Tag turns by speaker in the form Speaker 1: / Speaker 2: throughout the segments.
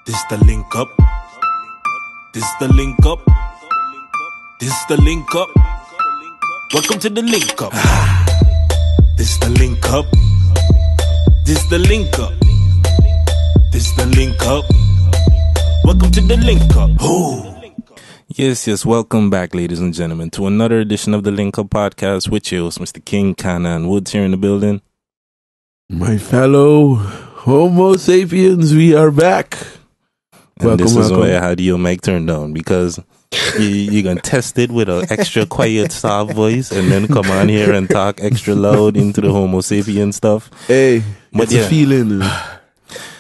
Speaker 1: This the link up. This the link up. This the link up. Welcome to the link up. This the link up. This the link up. This the link up. Welcome to the link up. Ooh.
Speaker 2: Yes, welcome back, ladies and gentlemen, to another edition of the Link Up Podcast with your host, Mr. King, Kana Woods here in the building.
Speaker 3: My fellow Homo sapiens, we are back.
Speaker 2: And this is why I had your mic turned down, because you're going to test it with an extra quiet, soft voice and then come on here and talk extra loud into the Homo sapien stuff.
Speaker 3: Hey, but it's a feeling.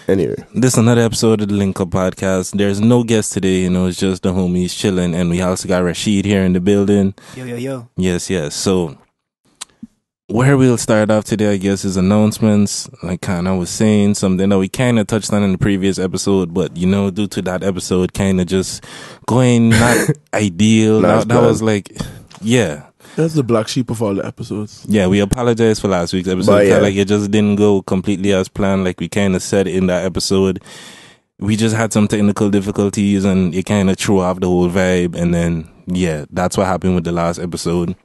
Speaker 2: Anyway, this is another episode of the Link Up Podcast. There's no guest today, it's just the homies chilling, and we also got Rashid here in the building.
Speaker 4: Yo.
Speaker 2: Yes. So, where we'll start off today, I guess, is announcements. Like Kana was saying, something that we kind of touched on in the previous episode, but, due to that episode kind of just going not ideal, that was like, yeah.
Speaker 3: That's the black sheep of all the episodes.
Speaker 2: Yeah, we apologize for last week's episode. Like it just didn't go completely as planned. Like we kind of said in that episode, we just had some technical difficulties and it kind of threw off the whole vibe. And then, yeah, that's what happened with the last episode.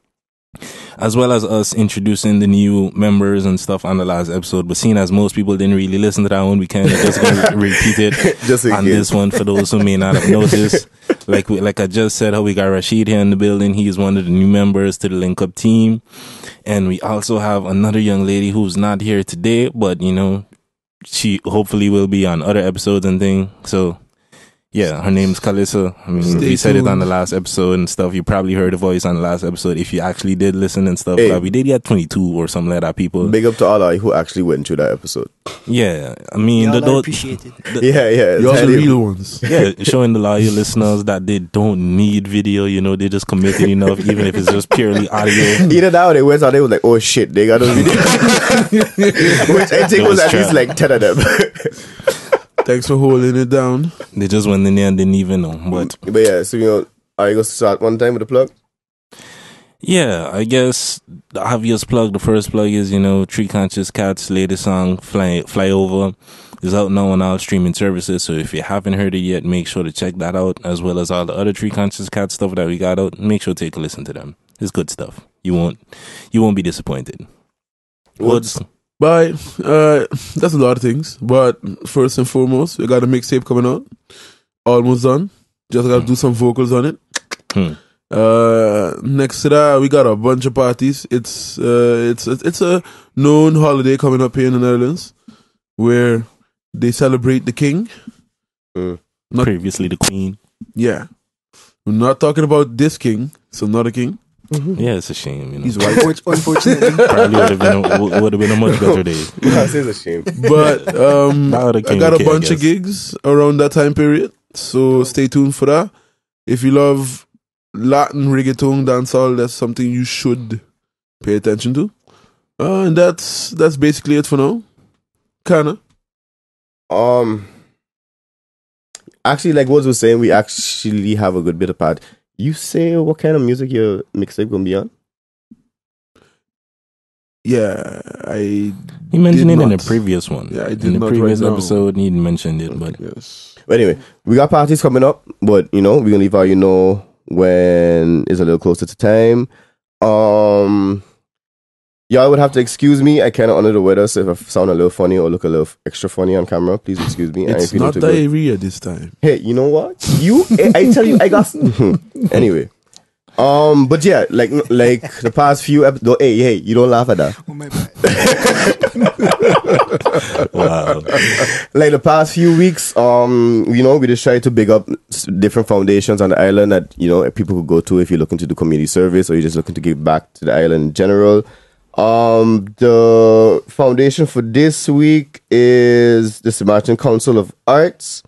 Speaker 2: As well as us introducing the new members and stuff on the last episode. But seeing as most people didn't really listen to that one, we kind of just gonna repeat it
Speaker 5: just
Speaker 2: on this one for those who may not have noticed. Like I just said, how we got Rashid here in the building. He is one of the new members to the Link Up team. And we also have another young lady who's not here today, but she hopefully will be on other episodes and things. So yeah, her name's Kalissa. I mean, we said it on the last episode and stuff. You probably heard the voice on the last episode if you actually did listen and stuff.
Speaker 5: Hey,
Speaker 2: like we did get 22 or something like that, people.
Speaker 5: Big up to all who actually went through that episode.
Speaker 2: Yeah, I mean,
Speaker 4: appreciate it.
Speaker 5: Yeah.
Speaker 3: You're the real ones.
Speaker 2: Yeah, showing the loyal listeners that they don't need video, they just committed enough, even if it's just purely audio.
Speaker 5: Either that or they went out, they was like, oh shit, they got a video. Which I think was at least like 10 of them.
Speaker 3: Thanks for holding it down.
Speaker 2: They just went in there and didn't even know. But
Speaker 5: yeah, so are you going to start one time with the plug?
Speaker 2: Yeah, I guess the obvious plug, the first plug is, Tree Conscious Cat's latest song, Fly Over, is out now on all streaming services. So if you haven't heard it yet, make sure to check that out, as well as all the other Tree Conscious Cat stuff that we got out. Make sure to take a listen to them. It's good stuff. You won't be disappointed. Woods.
Speaker 3: Bye. That's a lot of things. But first and foremost, we got a mixtape coming out. Almost done. Just got to do some vocals on it. Next to that, we got a bunch of parties. It's a known holiday coming up here in the Netherlands where they celebrate the king.
Speaker 2: Previously the queen.
Speaker 3: Yeah. We're not talking about this king, so not a king.
Speaker 2: Mm-hmm. Yeah, it's a shame.
Speaker 3: He's white.
Speaker 4: Unfortunately,
Speaker 2: probably would have been a much better day.
Speaker 5: It is a shame.
Speaker 3: But I got a bunch of gigs around that time period, so stay tuned for that. If you love Latin reggaeton dancehall, that's something you should pay attention to. And that's basically it for now. Kana.
Speaker 5: Actually, like Woods was saying, we actually have a good bit of part. You say what kind of music your mixtape gonna be on?
Speaker 3: Yeah,
Speaker 2: he mentioned it in the previous one.
Speaker 3: Yeah, I did
Speaker 2: in the
Speaker 3: not
Speaker 2: previous
Speaker 3: right
Speaker 2: episode. He mentioned it, but
Speaker 3: yes.
Speaker 5: But anyway, we got parties coming up, but we're gonna leave out when it's a little closer to time. Y'all would have to excuse me. I kind of under the weather, so if I sound a little funny or look a little extra funny on camera, please excuse me.
Speaker 3: It's not diarrhea this time.
Speaker 5: Hey, you know what? I tell you, I got anyway. But yeah, like the past few episodes. Hey, you don't laugh at that.
Speaker 4: Oh my bad.
Speaker 2: Wow.
Speaker 5: Like the past few weeks, we just try to big up different foundations on the island that people could go to if you're looking to do community service or you're just looking to give back to the island in general. The foundation for this week is the Samaritan Council of Arts.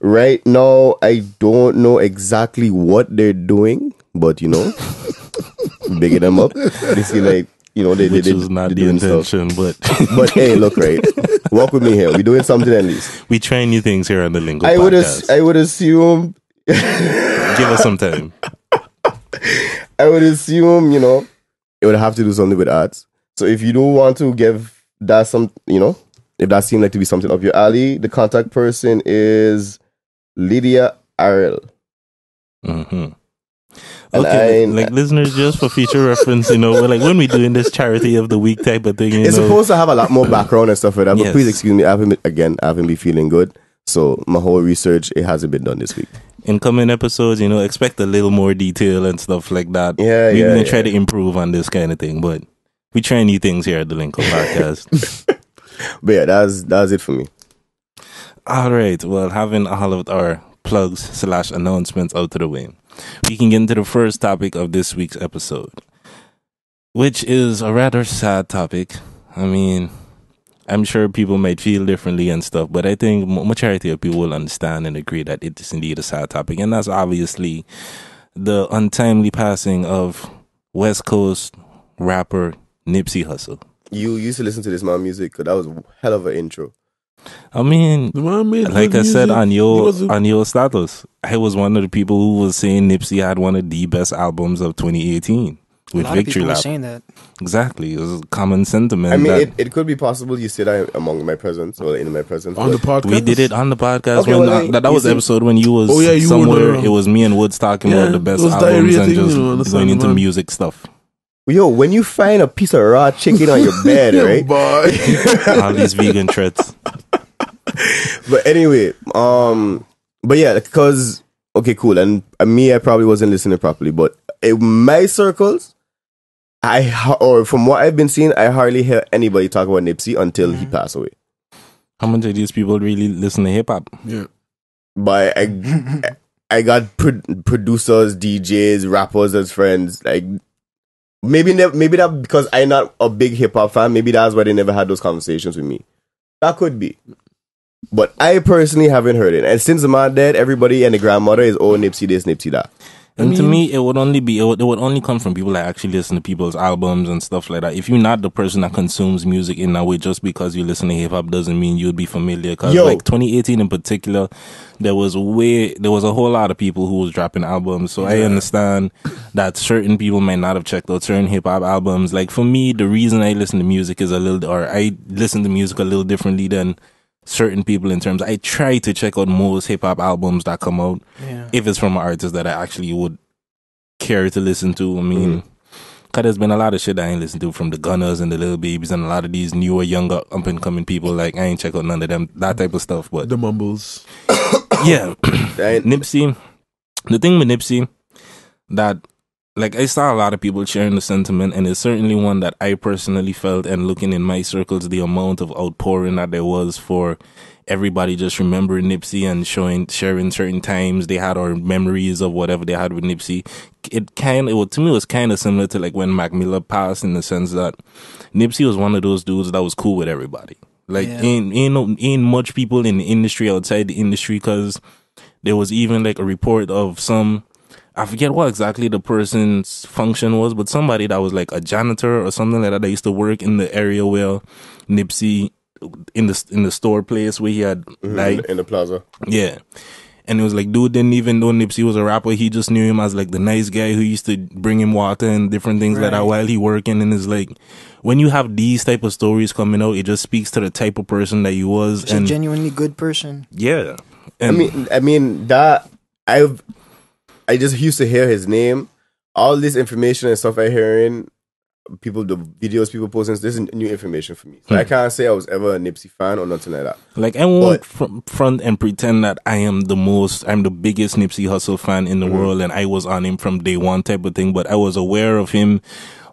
Speaker 5: Right now, I don't know exactly what they're doing, but bigging them up. They see they
Speaker 2: which is not the intention, but
Speaker 5: hey, look, right. Walk with me here. We're doing something at least.
Speaker 2: We try new things here on the Lingo
Speaker 5: I
Speaker 2: Podcast.
Speaker 5: would assume.
Speaker 2: Give us some time.
Speaker 5: I would assume, it would have to do something with arts. So if you don't want to give that some, if that seemed like to be something up your alley, the contact person is Lydia Arrell.
Speaker 2: Mm-hmm. Okay, like listeners, just for future reference, we're like when we doing this charity of the week type of thing,
Speaker 5: it's supposed to have a lot more background and stuff like that. But
Speaker 2: yes.
Speaker 5: Please excuse me, I haven't been feeling good, so my whole research it hasn't been done this week.
Speaker 2: In coming episodes, expect a little more detail and stuff like that.
Speaker 5: Yeah,
Speaker 2: we're gonna try to improve on this kind of thing, but we try new things here at the Link Up Podcast.
Speaker 5: But yeah, that's it for me.
Speaker 2: All right, well, having all of our plugs / announcements out of the way, we can get into the first topic of this week's episode, which is a rather sad topic. I mean, I'm sure people might feel differently and stuff, but I think majority of people will understand and agree that it is indeed a sad topic, and that's obviously the untimely passing of West Coast rapper Nipsey Hussle.
Speaker 5: You used to listen to this man's music, because that was a hell of an intro.
Speaker 2: I mean, like I said on your status, I was one of the people who was saying Nipsey had one of the best albums of 2018 with
Speaker 4: a lot
Speaker 2: Victory
Speaker 4: of people
Speaker 2: Lap.
Speaker 4: were saying that.
Speaker 2: Exactly, it was a common sentiment.
Speaker 5: I mean, it could be possible you said that among my presence or in my presence
Speaker 3: on the podcast.
Speaker 2: We did it on the podcast.
Speaker 5: Okay,
Speaker 2: when that was the episode when you was somewhere. It was me and Woods talking about the best albums and just going into music stuff.
Speaker 5: Yo, when you find a piece of raw chicken on your bed, right?
Speaker 2: All these vegan threats.
Speaker 5: But anyway, but yeah, because okay, cool. And me, I probably wasn't listening properly, but in my circles, or from what I've been seeing, I hardly hear anybody talk about Nipsey until he passed away.
Speaker 2: How many of these people really listen to hip hop?
Speaker 3: Yeah,
Speaker 5: but I got producers, DJs, rappers as friends. Like maybe that because I'm not a big hip hop fan. Maybe that's why they never had those conversations with me. That could be. But I personally haven't heard it. And since the man dead, everybody and the grandmother is, oh, Nipsey this, Nipsey that.
Speaker 2: And to me, it would only come from people that actually listen to people's albums and stuff like that. If you're not the person that consumes music in that way, just because you listen to hip hop doesn't mean you'd be familiar. Because like 2018 in particular, there was a whole lot of people who was dropping albums. So I understand that certain people might not have checked out certain hip hop albums. Like for me, the reason I listen to music I listen to music a little differently than certain people in terms I try to check out most hip hop albums that come out if it's from an artist that I actually would care to listen to. I mean, cause there's been a lot of shit I ain't listened to from the Gunners and the Lil Babies and a lot of these newer, younger, up and coming people. Like I ain't check out none of them, that type of stuff. But
Speaker 3: the mumbles,
Speaker 2: yeah, Nipsey. The thing with Nipsey that. Like, I saw a lot of people sharing the sentiment, and it's certainly one that I personally felt, and looking in my circles, the amount of outpouring that there was for everybody just remembering Nipsey and sharing certain times they had or memories of whatever they had with Nipsey. To me, it was kind of similar to like when Mac Miller passed, in the sense that Nipsey was one of those dudes that was cool with everybody. Like, ain't much people in the industry outside the industry, because there was even like a report of I forget what exactly the person's function was, but somebody that was like a janitor or something like that used to work in the area where Nipsey, in the store place where he had died.
Speaker 5: In the plaza.
Speaker 2: Yeah. And it was like, dude didn't even know Nipsey was a rapper. He just knew him as like the nice guy who used to bring him water and different things like that while he working. And it's like, when you have these type of stories coming out, it just speaks to the type of person that he was.
Speaker 4: He's a genuinely good person.
Speaker 2: Yeah. And
Speaker 5: I mean that I just used to hear his name. All this information and stuff I hearing, the videos people posting, this is new information for me. So I can't say I was ever a Nipsey fan or nothing like that.
Speaker 2: Like, I won't front and pretend that I'm the biggest Nipsey Hussle fan in the world, and I was on him from day one type of thing, but I was aware of him.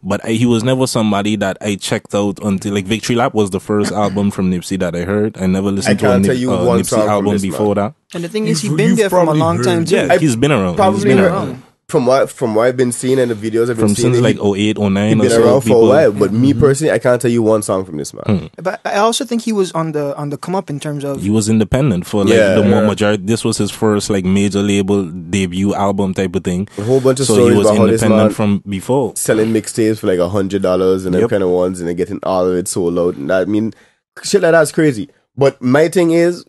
Speaker 2: But he was never somebody that I checked out until, like, Victory Lap was the first album from Nipsey that I heard. I never listened to a Nipsey album before that.
Speaker 4: And the thing is, he's been there from a long time too.
Speaker 2: Yeah, he's been around.
Speaker 5: Probably been around. From what I've been seeing in the videos I've been seeing,
Speaker 2: since like 08, 09
Speaker 5: he's been around for a while. But me personally, I can't tell you one song from this man.
Speaker 4: But I also think he was on the come up in terms of,
Speaker 2: he was independent for like the more majority. This was his first like major label debut album type of thing.
Speaker 5: A whole bunch of
Speaker 2: so
Speaker 5: stories
Speaker 2: he was
Speaker 5: about how this man
Speaker 2: independent from before,
Speaker 5: selling mixtapes for like $100 and them kind of ones, and then getting all of it sold out. And I mean, shit like that's crazy. But my thing is,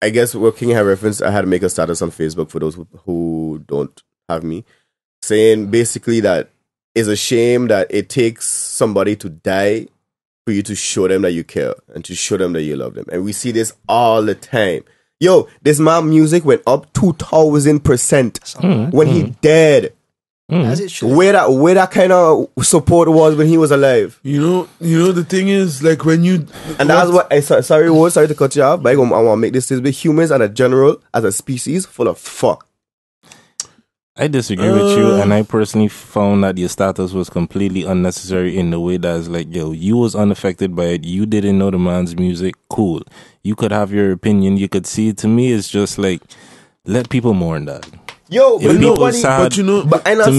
Speaker 5: I guess what King had referenced, I had to make a status on Facebook for those who don't have me, saying basically that it's a shame that it takes somebody to die for you to show them that you care and to show them that you love them. And we see this all the time. Yo, this man music went up 2,000% when he dead.
Speaker 4: As it should.
Speaker 5: Where that kind of support was when he was alive.
Speaker 3: You know the thing is, like, when you...
Speaker 5: And that's what... Sorry to cut you off, but I want to make this statement. Humans are as a species, full of fuck.
Speaker 2: I disagree with you, and I personally found that your status was completely unnecessary in the way that it's like, yo, you was unaffected by it. You didn't know the man's music. Cool. You could have your opinion. You could see it. To me, it's just like, let people mourn that.
Speaker 5: Yo,
Speaker 2: but nobody,
Speaker 5: but I'm not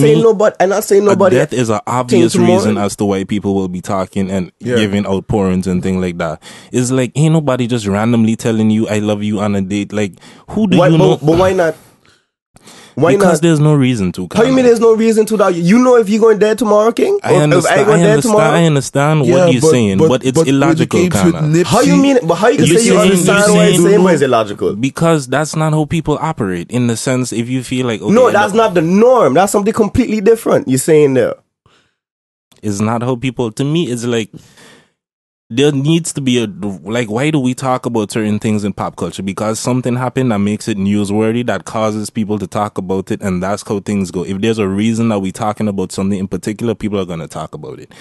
Speaker 5: saying nobody.
Speaker 2: Death is an obvious reason as to why people will be talking and giving outpourings and things like that. It's like, ain't nobody just randomly telling you I love you on a date. Like, who do you know?
Speaker 5: But why not?
Speaker 2: Because there's no reason to.
Speaker 5: How you mean there's no reason to? That you know if you're going dead tomorrow, King?
Speaker 2: I understand what you're saying, but it's illogical, Kana.
Speaker 5: How you mean? But how you can say you understand what you're saying, but it's illogical?
Speaker 2: Because that's not how people operate. In the sense, if you feel like, okay,
Speaker 5: no, that's not the norm. That's something completely different. You're saying there.
Speaker 2: It's not how people. To me, it's like. There needs to be why do we talk about certain things in pop culture? Because something happened that makes it newsworthy, that causes people to talk about it, and that's how things go. If there's a reason that we're talking about something in particular, people are going to talk about it.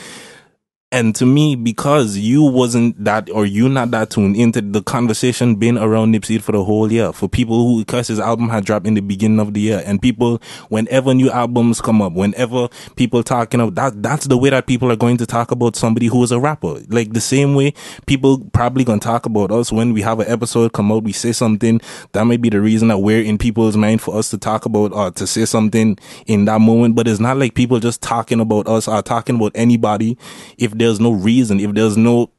Speaker 2: And to me, because you wasn't that, or you not that tuned into the conversation been around Nipsey for the whole year, for people who, because his album had dropped in the beginning of the year, and people, whenever new albums come up, whenever people talking about that's the way that people are going to talk about somebody who is a rapper. Like the same way people probably gonna talk about us when we have an episode come out, we say something, that might be the reason that we're in people's mind for us to talk about or to say something in that moment. But it's not like people just talking about us or talking about anybody if there's no reason, if there's no,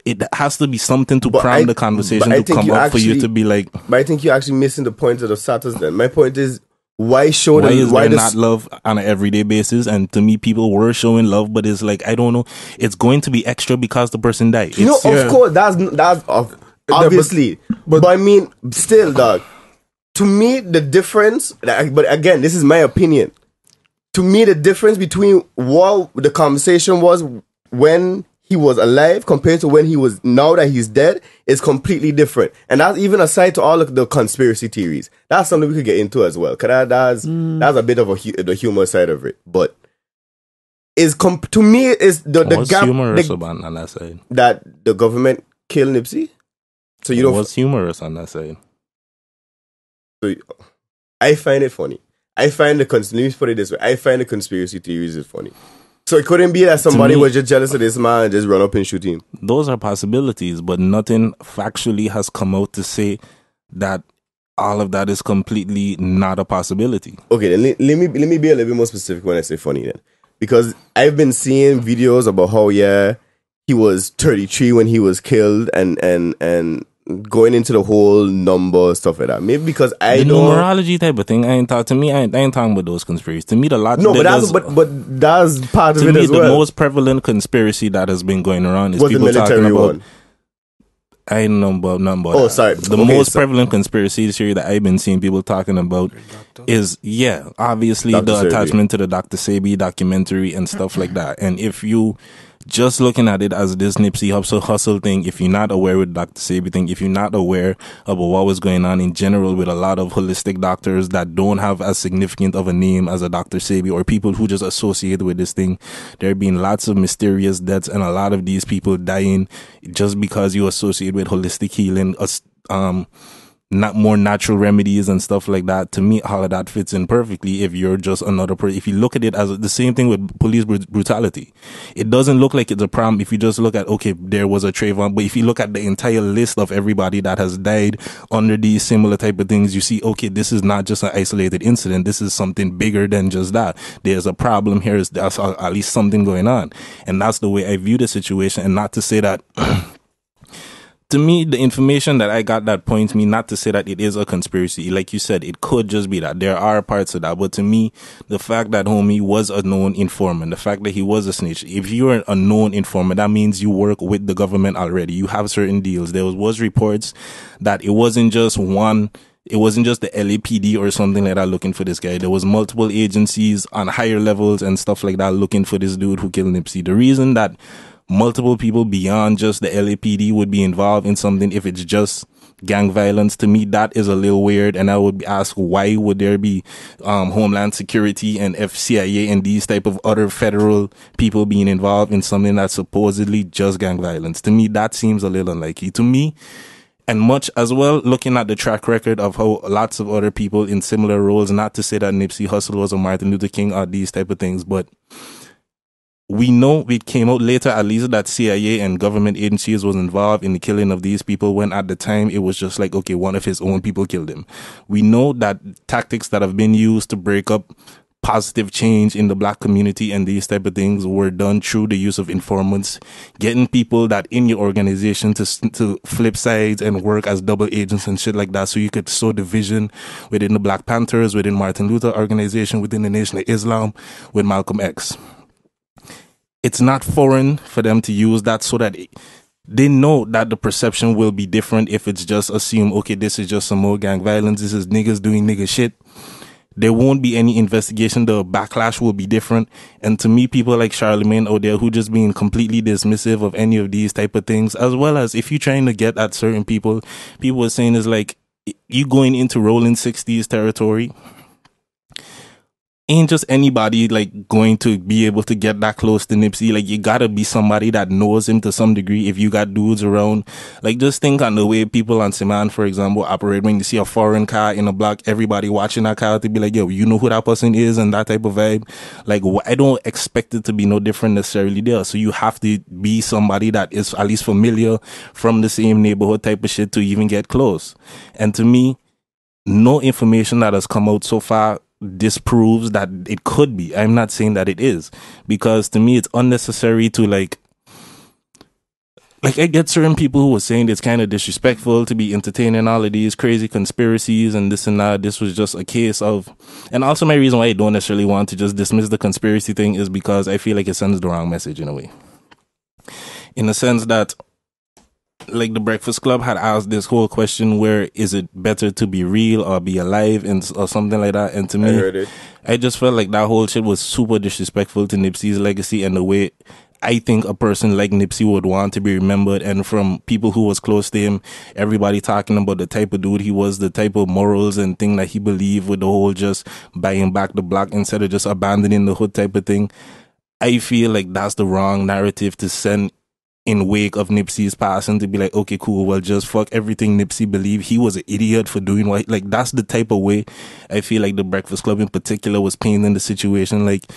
Speaker 2: it has to be something to prime the conversation to come up for you to be like.
Speaker 5: But I think you're actually missing the point of the status then. My point is, why show them?
Speaker 2: Why is there not love on an everyday basis? And to me, people were showing love, but it's like, I don't know, it's going to be extra because the person died.
Speaker 5: Of course, that's obviously. But I mean, still, dog. To me, the difference, but again, this is my opinion. To me, the difference between what the conversation was when he was alive compared to when he was, now that he's dead, is completely different. And that's even aside to all of the conspiracy theories. That's something we could get into as well. Cause that's a bit of the humor side of it. But to me, is the gap
Speaker 2: humorous about on that side?
Speaker 5: That the government killed Nipsey. So you don't.
Speaker 2: What's humorous on that side?
Speaker 5: So I find it funny. I find let me put it this way. I find the conspiracy theories is funny. So it couldn't be that somebody was just jealous of this man and just run up and shoot him.
Speaker 2: Those are possibilities, but nothing factually has come out to say that all of that is completely not a possibility.
Speaker 5: Okay, then let me be a little bit more specific when I say funny then. Because I've been seeing videos about how, he was 33 when he was killed and going into the whole number stuff like that. Maybe because I know
Speaker 2: numerology type of thing. I ain't talking about those conspiracies. To me, the logic.
Speaker 5: No, but that's part of it as well.
Speaker 2: The most prevalent conspiracy that has been going around is people
Speaker 5: talking about. One?
Speaker 2: I don't know about nothing about that.
Speaker 5: Sorry.
Speaker 2: The most prevalent conspiracy theory that I've been seeing people talking about is obviously Dr. the attachment to the Dr. Sebi documentary and stuff like that. And if you just looking at it as this Nipsey Hussle thing, if you're not aware with Dr. Sebi thing, if you're not aware about what was going on in general with a lot of holistic doctors that don't have as significant of a name as a Dr. Sebi, or people who just associate with this thing, there have been lots of mysterious deaths and a lot of these people dying just because you associate with holistic healing, not more natural remedies and stuff like that. To me, all of that fits in perfectly if you're just another person. If you look at it as the same thing with police brutality, it doesn't look like it's a problem if you just look at, okay, there was a Trayvon, but if you look at the entire list of everybody that has died under these similar type of things, you see, okay, this is not just an isolated incident. This is something bigger than just that. There's a problem here. There's at least something going on. And that's the way I view the situation. And not to say that to me, the information that I got that points me, not to say that it is a conspiracy. Like you said, it could just be that. There are parts of that. But to me, the fact that homie was a known informant, the fact that he was a snitch, if you're a known informant, that means you work with the government already. You have certain deals. There was reports that it wasn't just the LAPD or something like that looking for this guy. There was multiple agencies on higher levels and stuff like that looking for this dude who killed Nipsey. The reason that multiple people beyond just the LAPD would be involved in something if it's just gang violence. To me, that is a little weird, and I would ask, why would there be Homeland Security and FCIA and these type of other federal people being involved in something that's supposedly just gang violence? To me, that seems a little unlikely. To me, and much as well, looking at the track record of how lots of other people in similar roles, not to say that Nipsey Hussle was a Martin Luther King or these type of things, but we know it came out later, at least, that CIA and government agencies was involved in the killing of these people, when at the time it was just like, okay, one of his own people killed him. We know that tactics that have been used to break up positive change in the black community and these type of things were done through the use of informants, getting people that in your organization to flip sides and work as double agents and shit like that, so you could sow division within the Black Panthers, within Martin Luther organization, within the Nation of Islam, with Malcolm X. It's not foreign for them to use that, so that they know that the perception will be different if it's just assume, okay, this is just some more gang violence, this is niggas doing nigga shit. There won't be any investigation. The backlash will be different. And to me, people like Charlemagne out there who just being completely dismissive of any of these type of things, as well as if you're trying to get at certain people are saying is like, you going into rolling 60s territory. Ain't just anybody like going to be able to get that close to Nipsey. Like, you gotta be somebody that knows him to some degree. If you got dudes around, like, just think on the way people on Siman, for example, operate. When you see a foreign car in a block, everybody watching that car to be like, yo, you know who that person is, and that type of vibe. Like, I don't expect it to be no different necessarily there. So you have to be somebody that is at least familiar from the same neighborhood type of shit to even get close. And to me, no information that has come out so far disproves that it could be. I'm not saying that it is, because to me it's unnecessary to like I get certain people who were saying it's kind of disrespectful to be entertaining all of these crazy conspiracies and this and that. This was just a case of, and also my reason why I don't necessarily want to just dismiss the conspiracy thing is because I feel like it sends the wrong message in a way, in the sense that, like, the Breakfast Club had asked this whole question, where is it better to be real or be alive, and or something like that. And to me, I just felt like that whole shit was super disrespectful to Nipsey's legacy and the way I think a person like Nipsey would want to be remembered. And from people who was close to him, everybody talking about the type of dude he was, the type of morals and thing that he believed with the whole just buying back the block instead of just abandoning the hood type of thing. I feel like that's the wrong narrative to send in wake of Nipsey's passing, to be like, okay, cool, well, just fuck everything Nipsey believed. He was an idiot for doing what, like, that's the type of way I feel like the Breakfast Club in particular was painting the situation. Like,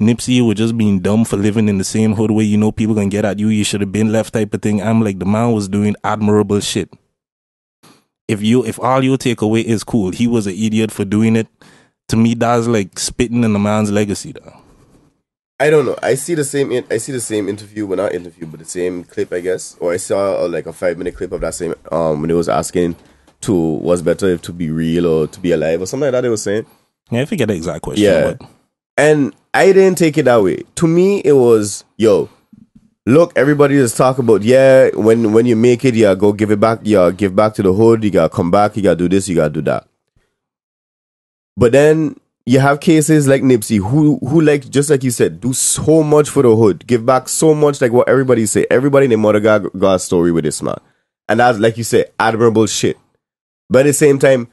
Speaker 2: Nipsey was just being dumb for living in the same hood where, you know, people gonna get at you, you should have been left type of thing. I'm like, the man was doing admirable shit. If all you take away is cool, he was an idiot for doing it, to me, that's like spitting in the man's legacy though.
Speaker 5: I don't know. I see the same interview, well, not interview, but the same clip, I guess. Or I saw like a 5-minute clip of that same when it was asking to what's better, to be real or to be alive or something like that. They were saying.
Speaker 2: Yeah, I forget the exact question.
Speaker 5: Yeah, but. And I didn't take it that way. To me, it was, yo, look, everybody just talk about, yeah, when you make it, you go give it back, you give back to the hood, you gotta come back, you gotta do this, you gotta do that. But then you have cases like Nipsey who like, just like you said, do so much for the hood, give back so much, like what everybody say. Everybody in their mother got a story with this man. And that's, like you said, admirable shit. But at the same time,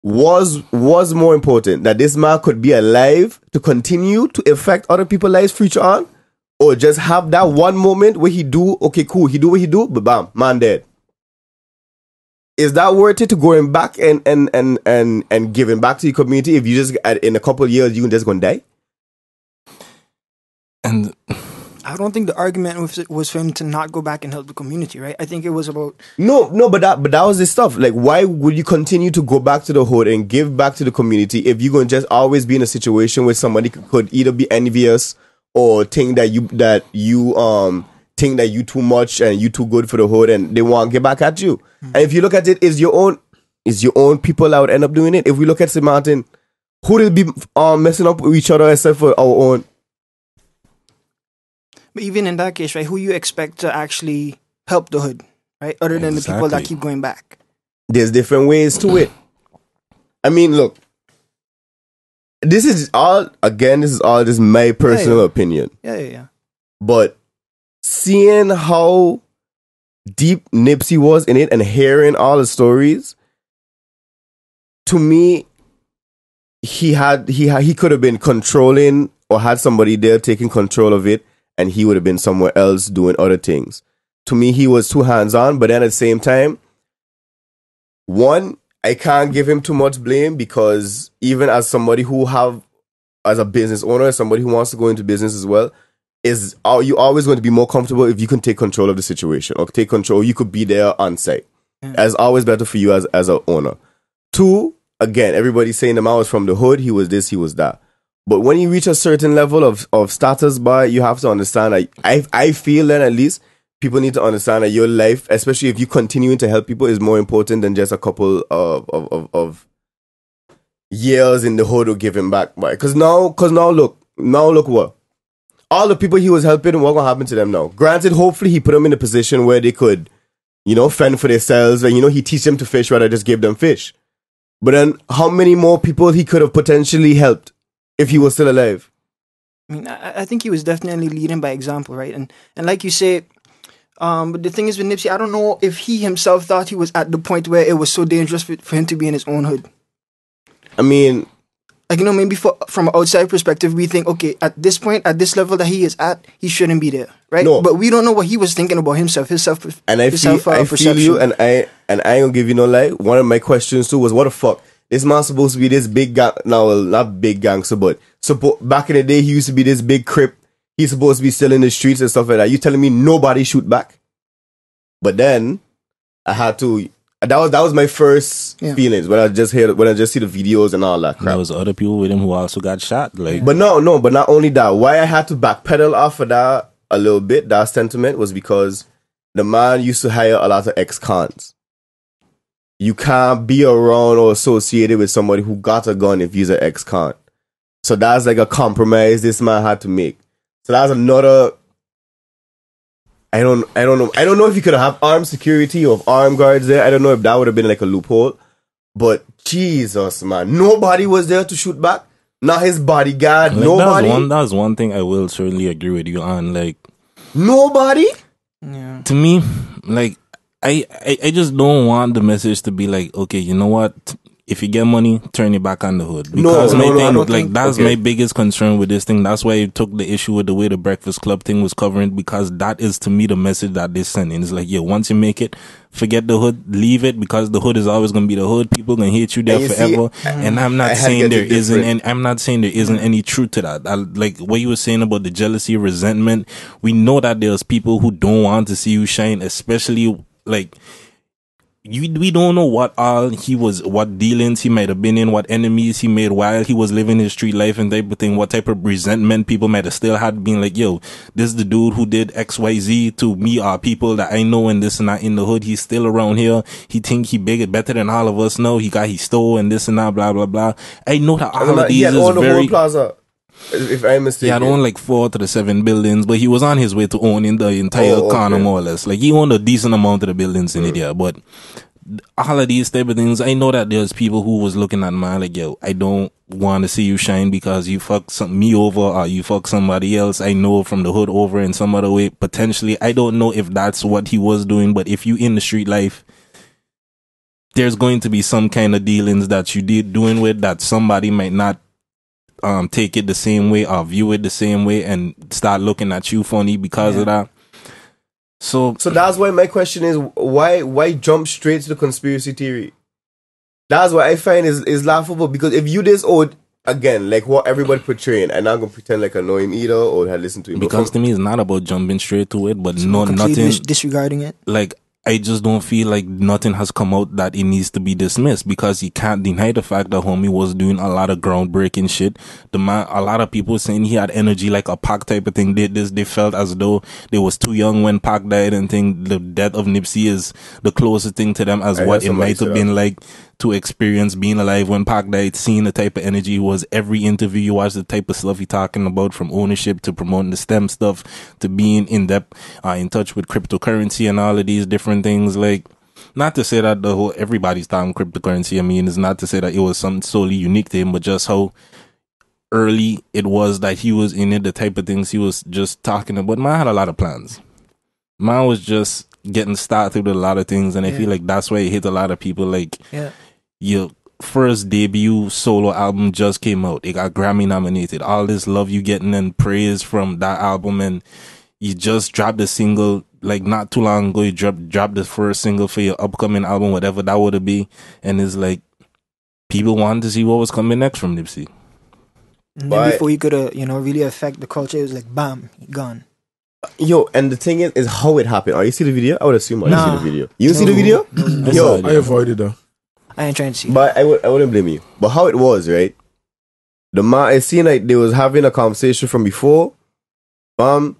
Speaker 5: was more important that this man could be alive to continue to affect other people's lives future on, or just have that one moment where he do, okay, cool, he do what he do, but bam, man dead. Is that worth it to going back and giving back to your community if you just, in a couple of years, you can just gonna die?
Speaker 2: And
Speaker 4: I don't think the argument was for him to not go back and help the community, right? I think it was about...
Speaker 5: No, but that was the stuff. Like, why would you continue to go back to the hood and give back to the community if you're gonna just always be in a situation where somebody could either be envious or think that you think that you too much and you too good for the hood and they want to get back at you. Mm-hmm. And if you look at it, is your own people that would end up doing it. If we look at St. Martin, who will be messing up with each other except for our own?
Speaker 4: But even in that case, right, who you expect to actually help the hood, right? Other than the people that keep going back.
Speaker 5: There's different ways to it. I mean, look, this is all just my personal opinion.
Speaker 4: Yeah.
Speaker 5: But seeing how deep Nipsey was in it and hearing all the stories, to me, he could have been controlling or had somebody there taking control of it, and he would have been somewhere else doing other things. To me, he was too hands-on, but then at the same time, one, I can't give him too much blame, because even as somebody as a business owner, somebody who wants to go into business as well, you always going to be more comfortable if you can take control of the situation, or take control. You could be there on site. It's always better for you as an owner. Two, again, everybody's saying the man was from the hood, he was this, he was that. But when you reach a certain level of status, you have to understand that I feel that at least people need to understand that your life, especially if you continuing to help people, is more important than just a couple of years in the hood or giving back. Because now look what. All the people he was helping, what gonna happen to them now? Granted, hopefully he put them in a position where they could, fend for themselves, and he teach them to fish rather just give them fish. But then how many more people he could have potentially helped if he was still alive?
Speaker 4: I mean, I think he was definitely leading by example, right? And like you say, but the thing is with Nipsey, I don't know if he himself thought he was at the point where it was so dangerous for him to be in his own hood.
Speaker 5: I mean,
Speaker 4: like, maybe from an outside perspective, we think, okay, at this point, at this level that he is at, he shouldn't be there, right?
Speaker 5: No.
Speaker 4: But we don't know what he was thinking about himself, his self.
Speaker 5: And I feel you, and I ain't gonna give you no lie. One of my questions too was, what the fuck? This man supposed to be this big gang, not big gangster, but back in the day, he used to be this big crip. He's supposed to be still in the streets and stuff like that. You telling me nobody shoot back? But then I had to. That was my first feelings when I just see the videos and all that crap.
Speaker 2: There was other people with him who also got shot.
Speaker 5: But not only that. Why I had to backpedal off of that a little bit, that sentiment, was because the man used to hire a lot of ex-cons. You can't be around or associated with somebody who got a gun if he's an ex-con. So that's like a compromise this man had to make. So that's another. I don't know if you could have armed security or armed guards there. I don't know if that would have been like a loophole. But Jesus, man, nobody was there to shoot back. Not his bodyguard. Like, nobody.
Speaker 2: That's one thing I will certainly agree with you on. Like,
Speaker 5: nobody.
Speaker 4: Yeah.
Speaker 2: To me, like, I just don't want the message to be like, okay, you know what? If you get money, turn it back on the hood. Because that's my biggest concern with this thing. That's why I took the issue with the way the Breakfast Club thing was covering, because that is, to me, the message that they're sending. It's like, once you make it, forget the hood, leave it, because the hood is always going to be the hood. People going to hate you there forever. And I'm not saying there isn't any truth to that. Like what you were saying about the jealousy, resentment. We know that there's people who don't want to see you shine, especially like, we don't know what dealings he might have been in, what enemies he made while he was living his street life and type of thing, what type of resentment people might have still had, being like, this is the dude who did XYZ to me, or people that I know and this and that in the hood. He's still around here. He think he better than all of us. No, he stole and this and that, blah, blah, blah. I know that all of these is very...
Speaker 5: The whole plaza. If I'm mistaken.
Speaker 2: He had owned like 4 to the 7 buildings, but he was on his way to owning the entire corner, more or less. Like, he owned a decent amount of the buildings in it, but all of these type of things, I know that there's people who was looking at man like, I don't want to see you shine because you fuck me over, or you fuck somebody else I know from the hood over in some other way. Potentially, I don't know if that's what he was doing, but if you in the street life, there's going to be some kind of dealings that you did doing with that somebody might not take it the same way or view it the same way and start looking at you funny because of that. So
Speaker 5: that's why my question is, why jump straight to the conspiracy theory? That's what I find is laughable, because if you this old, again, like what everybody portraying, and I'm gonna pretend like I know him either or had listened to him.
Speaker 2: Because to me, it's not about jumping straight to it, but nothing
Speaker 4: disregarding it.
Speaker 2: Like, I just don't feel like nothing has come out that it needs to be dismissed, because you can't deny the fact that homie was doing a lot of groundbreaking shit. The man, a lot of people saying he had energy like a Pac type of thing. They felt as though they was too young when Pac died, and think the death of Nipsey is the closest thing to them as what it might have been like to experience being alive when Pac died, seeing the type of energy he was. Every interview you watch, the type of stuff he talking about, from ownership to promoting the STEM stuff to being in depth, in touch with cryptocurrency and all of these different things. Like, not to say that everybody's talking cryptocurrency. I mean, it's not to say that it was something solely unique to him, but just how early it was that he was in it, the type of things he was just talking about. Man had a lot of plans. man was just getting started with a lot of things, and I feel like that's why it hit a lot of people. Like, your first debut solo album just came out. It got Grammy nominated. All this love you getting and praise from that album, and you just dropped a single like not too long ago. You dropped the first single for your upcoming album, whatever that would be, and it's like people wanted to see what was coming next from Nipsey.
Speaker 4: And then before you could really affect the culture, it was like bam, gone.
Speaker 5: Yo, and the thing is how it happened. Oh, you see the video? I would assume you see the video. You see the video?
Speaker 3: Yo, I avoided that.
Speaker 4: I ain't trying to see.
Speaker 5: But I wouldn't blame you. But how it was, right? The man, it seemed like they was having a conversation from before. Kana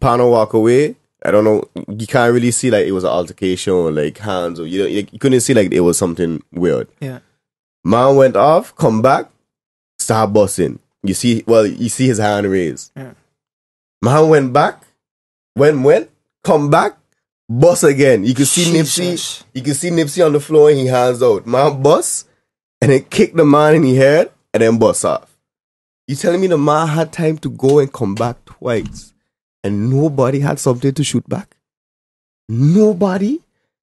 Speaker 5: walk away. I don't know. You can't really see like it was an altercation or like hands or you couldn't see like it was something weird.
Speaker 4: Yeah.
Speaker 5: Man went off, come back, start busting. You see his hand raised.
Speaker 4: Yeah.
Speaker 5: Man went back, went, come back, bust again. You can see Nipsey. You can see Nipsey on the floor and he hands out. Man bust and then kick the man in the head and then bust off. You telling me the man had time to go and come back twice and nobody had something to shoot back? Nobody?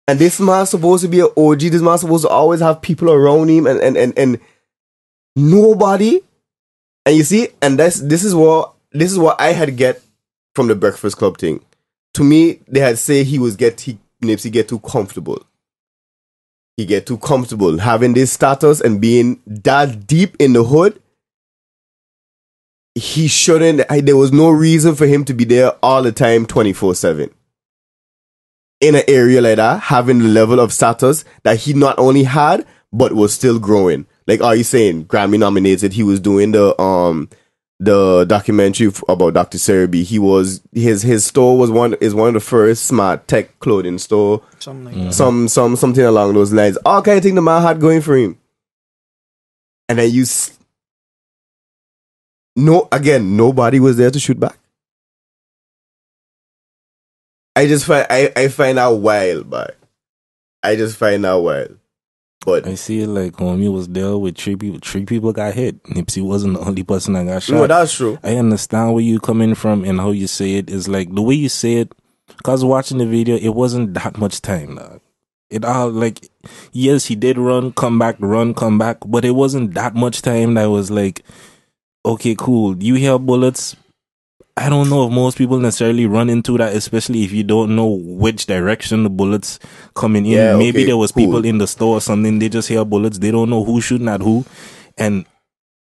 Speaker 5: And this man supposed to be an OG. This man supposed to always have people around him and nobody. And you see, and this is what I had get from the Breakfast Club thing. To me, they had say Nipsey get too comfortable. He get too comfortable having this status and being that deep in the hood. He shouldn't. There was no reason for him to be there all the time, 24/7. In an area like that, having the level of status that he not only had but was still growing. Like, are you saying Grammy nominated? He was doing the documentary about Dr. Serebi. He was his store was one of the first smart tech clothing store. Something like that. Something along those lines. All kind of thing the man had going for him. And then nobody was there to shoot back. I find out wild, but I just find out wild. But
Speaker 2: I see it like homie was there with three people. Three people got hit. Nipsey wasn't the only person that got shot.
Speaker 5: No, that's true.
Speaker 2: I understand where you coming from and how you say it is like the way you say it. Cause watching the video, it wasn't that much time. Dog. It all like, yes, he did run, come back, but it wasn't that much time. That was like, okay, cool. You hear bullets. I don't know if most people necessarily run into that, especially if you don't know which direction the bullets coming in.
Speaker 5: Yeah,
Speaker 2: maybe there was
Speaker 5: cool.
Speaker 2: people in the store or something. They just hear bullets. They don't know who's shooting at who. And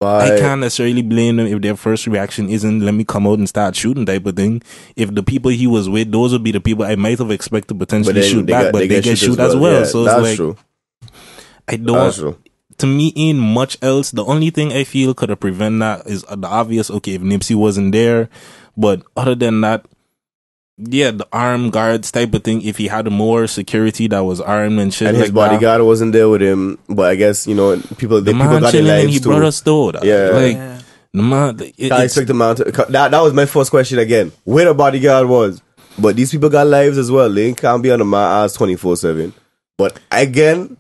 Speaker 2: I can't necessarily blame them if their first reaction isn't, let me come out and start shooting type of thing. If the people he was with, those would be the people I might have expected potentially shoot back, but they get shoot as well.
Speaker 5: Yeah,
Speaker 2: so
Speaker 5: that's
Speaker 2: it's like,
Speaker 5: true.
Speaker 2: I don't... To me, ain't much else. The only thing I feel could have prevented that is the obvious, okay, if Nipsey wasn't there. But other than that, yeah, the armed guards type of thing, if he had more security that was armed and shit,
Speaker 5: and his
Speaker 2: like
Speaker 5: bodyguard wasn't there with him, but I guess, people
Speaker 2: people
Speaker 5: got their lives
Speaker 2: he
Speaker 5: too.
Speaker 2: brought us though.
Speaker 5: Yeah.
Speaker 2: The man,
Speaker 5: can't expect the man to, that was my first question again. Where the bodyguard was. But these people got lives as well. They can't be on my ass 24/7. But again,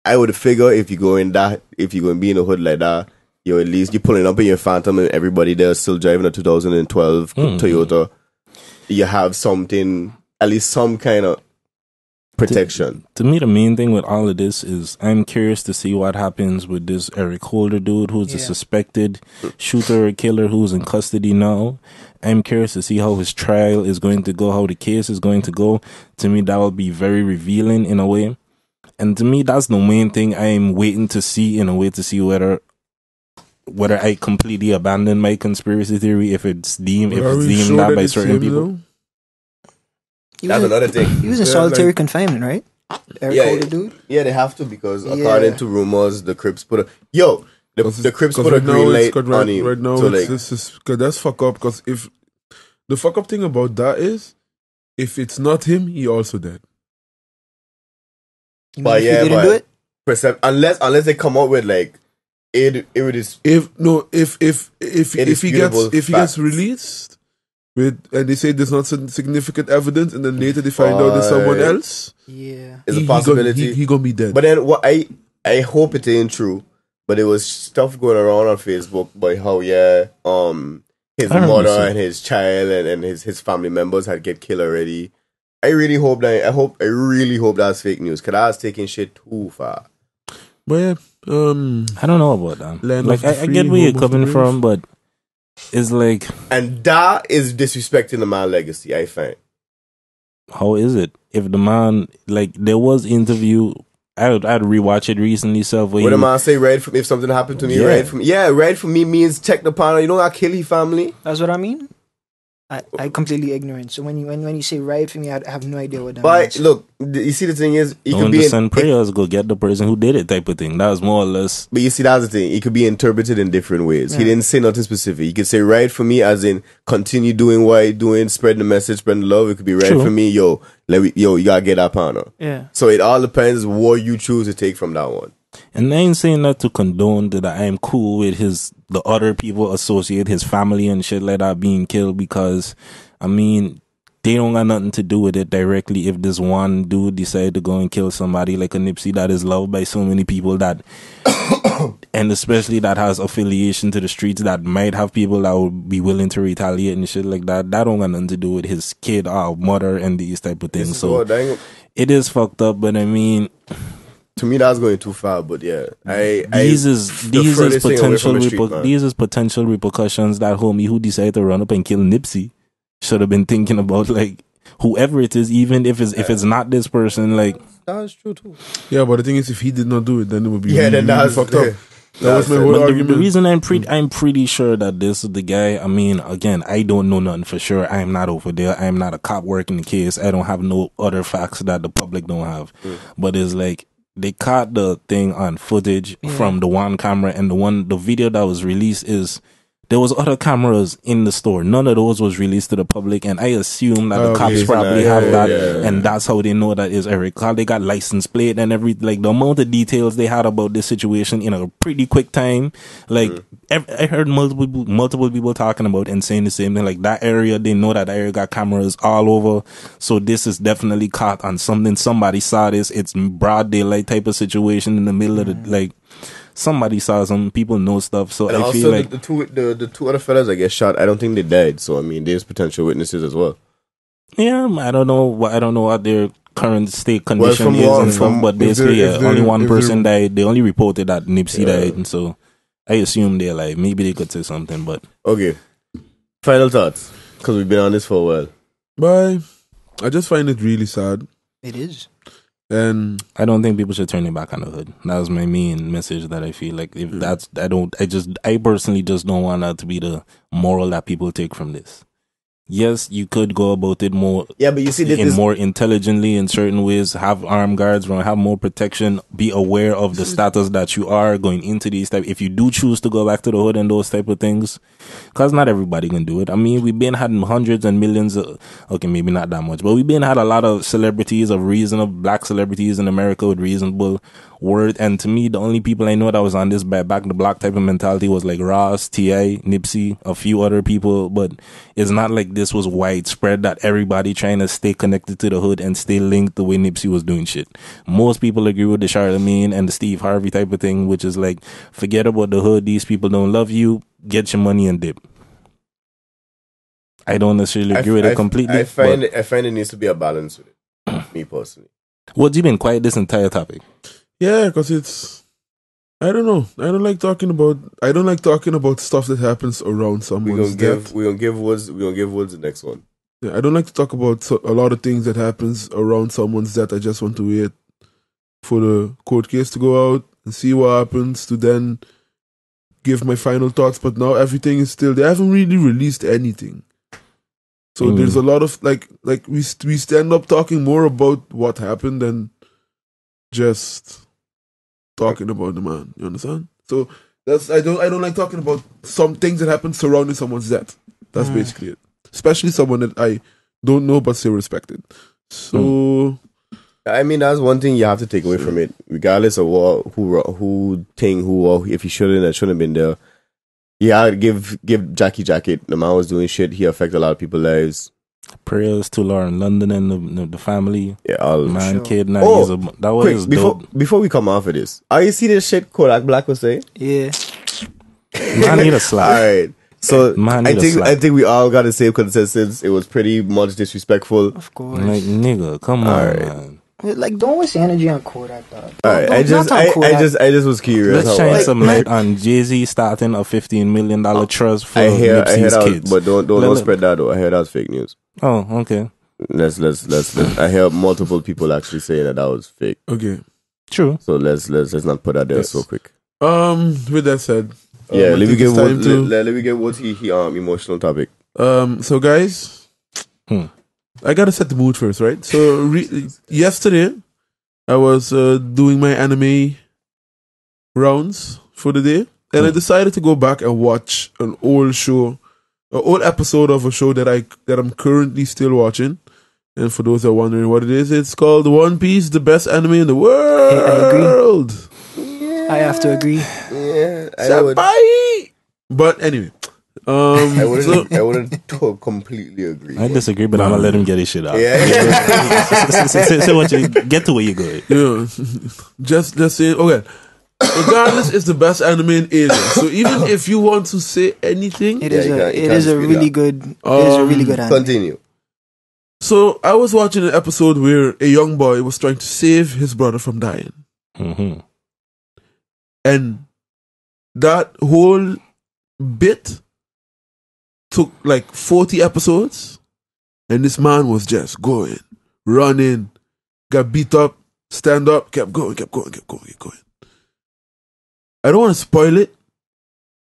Speaker 5: I would figure if you go in that, if you're going to be in the hood like that, you're at least, you're pulling up in your Phantom and everybody there is still driving a 2012 Toyota. You have something, at least some kind of protection.
Speaker 2: To me, the main thing with all of this is I'm curious to see what happens with this Eric Holder dude who's a suspected shooter or killer who's in custody now. I'm curious to see how his trial is going to go, how the case is going to go. To me, that will be very revealing in a way. And to me, that's the main thing I'm waiting to see in a way, to see whether I completely abandon my conspiracy theory if it's deemed that by certain people.
Speaker 5: That's another thing.
Speaker 4: He was in solitary confinement, right? Eric Holder dude?
Speaker 5: Yeah, they have to because according to rumors, the Crips put a... Yo, the Crips put a green light on him.
Speaker 3: Right now, cause that's fuck up. Because if... The fuck up thing about that is, if it's not him, he also dead.
Speaker 5: But
Speaker 4: he didn't do it?
Speaker 5: Unless they come out with like... If
Speaker 3: he gets released and they say there's not significant evidence and then later they find out there's someone else,
Speaker 5: it's a possibility
Speaker 3: he gonna be dead.
Speaker 5: But then what I hope it ain't true, but there was stuff going around on Facebook by how his mother and his child and his family members had get killed already, I really hope that's fake news. Cause I was taking shit too far.
Speaker 3: But yeah,
Speaker 2: I don't know about that. Like, I get where you're coming from, but it's like,
Speaker 5: and that is disrespecting the man legacy, I find.
Speaker 2: How is it? If the man, like, there was interview, I'd rewatch it recently, so
Speaker 5: what the man say, right from, if something happened to me, right from, right from me means check the panel, you know, I kill his family.
Speaker 4: That's what I mean. I completely ignorant. So when you say right for me, I have no idea what that
Speaker 5: means.
Speaker 4: But
Speaker 5: look, you see the thing is,
Speaker 2: it could be send prayers, go get the person who did it, type of thing. That was more or less.
Speaker 5: But you see, that's the thing. It could be interpreted in different ways. Yeah. He didn't say nothing specific. He could say right for me, as in continue doing what you're doing, spread the message, spread the love. It could be right for me, yo, you gotta get that partner.
Speaker 4: Yeah.
Speaker 5: So it all depends what you choose to take from that one.
Speaker 2: And I ain't saying that to condone that I am cool with the other people associate his family and shit like that being killed, because I mean, they don't got nothing to do with it directly. If this one dude decided to go and kill somebody like a Nipsey that is loved by so many people that, and especially that has affiliation to the streets, that might have people that would be willing to retaliate and shit like that, that don't got nothing to do with his kid or mother and these type of things. So it is fucked up, but I mean,
Speaker 5: to me, that's going too far. But yeah,
Speaker 2: these is potential repercussions that homie who decided to run up and kill Nipsey should have been thinking about, like, whoever it is, even if it's not this person, like.
Speaker 5: That's true too.
Speaker 3: Yeah, but the thing is, if he did not do it, then it would be
Speaker 5: then that's
Speaker 3: fucked up. That was my whole argument.
Speaker 2: The reason I'm pretty sure that this is the guy. I mean, again, I don't know nothing for sure. I am not over there. I am not a cop working the case. I don't have no other facts that the public don't have. But it's like, they caught the thing on footage from the one camera, and the video that was released is, there was other cameras in the store. None of those was released to the public, and I assume that the cops probably have that, and that's how they know that is Eric. How they got license plate and like the amount of details they had about this situation in a pretty quick time. Like I heard multiple people talking about and saying the same thing. Like that area, they know that area got cameras all over. So this is definitely caught on something. Somebody saw this. It's broad daylight type of situation in the middle of the like. Somebody saw some people know stuff, so
Speaker 5: and
Speaker 2: I
Speaker 5: also
Speaker 2: feel like
Speaker 5: the two other fellas that get shot, I don't think they died. So I mean, there's potential witnesses as well.
Speaker 2: Yeah, I don't know what their current state condition is and stuff, but basically, only one person died. They only reported that Nipsey died, and so I assume they're like maybe they could say something. But
Speaker 5: okay, final thoughts, because we've been on this for a while.
Speaker 3: Bye. I just find it really sad.
Speaker 4: It is.
Speaker 3: And
Speaker 2: I don't think people should turn their back on the hood. That was my main message, that I feel like if I personally just don't want that to be the moral that people take from this. Yes, you could go about it more.
Speaker 5: Yeah, but you see,
Speaker 2: more intelligently in certain ways. Have armed guards, have more protection. Be aware of the status that you are going into these type. If you do choose to go back to the hood and those type of things, because not everybody can do it. I mean, we've been had hundreds and millions of, okay, maybe not that much, but we've been had a lot of celebrities black celebrities in America with reasonable word. And to me, the only people I know that was on this back the block type of mentality was like Ross, T.I., Nipsey, a few other people. But it's not like this was widespread that everybody trying to stay connected to the hood and stay linked the way Nipsey was doing shit. Most people agree with the Charlemagne and the Steve Harvey type of thing, which is like, forget about the hood. These people don't love you. Get your money and dip. I don't necessarily agree with it completely.
Speaker 5: I find it needs to be a balance with it. Me personally.
Speaker 2: What, you been quiet this entire topic?
Speaker 3: Yeah, because it's, I don't know. I don't like talking about stuff that happens around someone's death.
Speaker 5: We're gonna give Woods the next one.
Speaker 3: Yeah, I don't like to talk about a lot of things that happens around someone's death. I just want to wait for the court case to go out and see what happens to then give my final thoughts. But now everything is still, they haven't really released anything. So there's a lot of like we stand up talking more about what happened than just talking about the man. You understand? So that's I don't like talking about some things that happen surrounding someone's death. That's basically it. Especially someone that I don't know but still respected. So
Speaker 5: I mean, that's one thing you have to take away from it, regardless of if he shouldn't have been there. Yeah, give Jackie jacket. The man was doing shit. He affected a lot of people's lives.
Speaker 2: Prayers to Lauren London and the family.
Speaker 5: Yeah, all
Speaker 2: man,
Speaker 5: sure.
Speaker 2: kid. Now that was
Speaker 5: before we come off of this. You see this shit Kodak Black was saying?
Speaker 4: Yeah.
Speaker 2: I need a slap.
Speaker 5: All right. So
Speaker 2: Man,
Speaker 5: I think we all got the same consensus. It was pretty much disrespectful.
Speaker 4: Of course.
Speaker 2: Like, nigga, come on, man.
Speaker 4: Like, don't waste your energy on Kodak, dog.
Speaker 5: Alright, I just was curious.
Speaker 2: Let's shine some light on Jay-Z starting a $15 million trust for Nipsey's kids.
Speaker 5: But don't spread that though. I heard that was fake news.
Speaker 2: Oh, okay.
Speaker 5: Let's. I heard multiple people actually saying that was fake.
Speaker 3: Okay.
Speaker 2: True.
Speaker 5: So let's not put that there so quick.
Speaker 3: With that said,
Speaker 5: let me get what he emotional topic.
Speaker 3: So guys, I gotta set the mood first, right? So yesterday, I was doing my anime rounds for the day, and I decided to go back and watch an old episode of a show that I'm currently still watching. And for those that are wondering what it is, it's called One Piece, the best anime in the world.
Speaker 4: Hey, I agree. I have to agree.
Speaker 5: Yeah, I would.
Speaker 3: But anyway,
Speaker 5: I wouldn't completely agree.
Speaker 2: I disagree, but I'm gonna let him get his shit out.
Speaker 5: Yeah.
Speaker 2: Say what you get to where you good.
Speaker 3: Yeah, just say okay. Regardless, it's the best anime in Asia. So even if you want to say anything,
Speaker 4: it is a really good anime.
Speaker 5: Continue.
Speaker 3: So I was watching an episode where a young boy was trying to save his brother from dying, and that whole bit took like 40 episodes, and this man was just going, running, got beat up, stand up, kept going. I don't want to spoil it.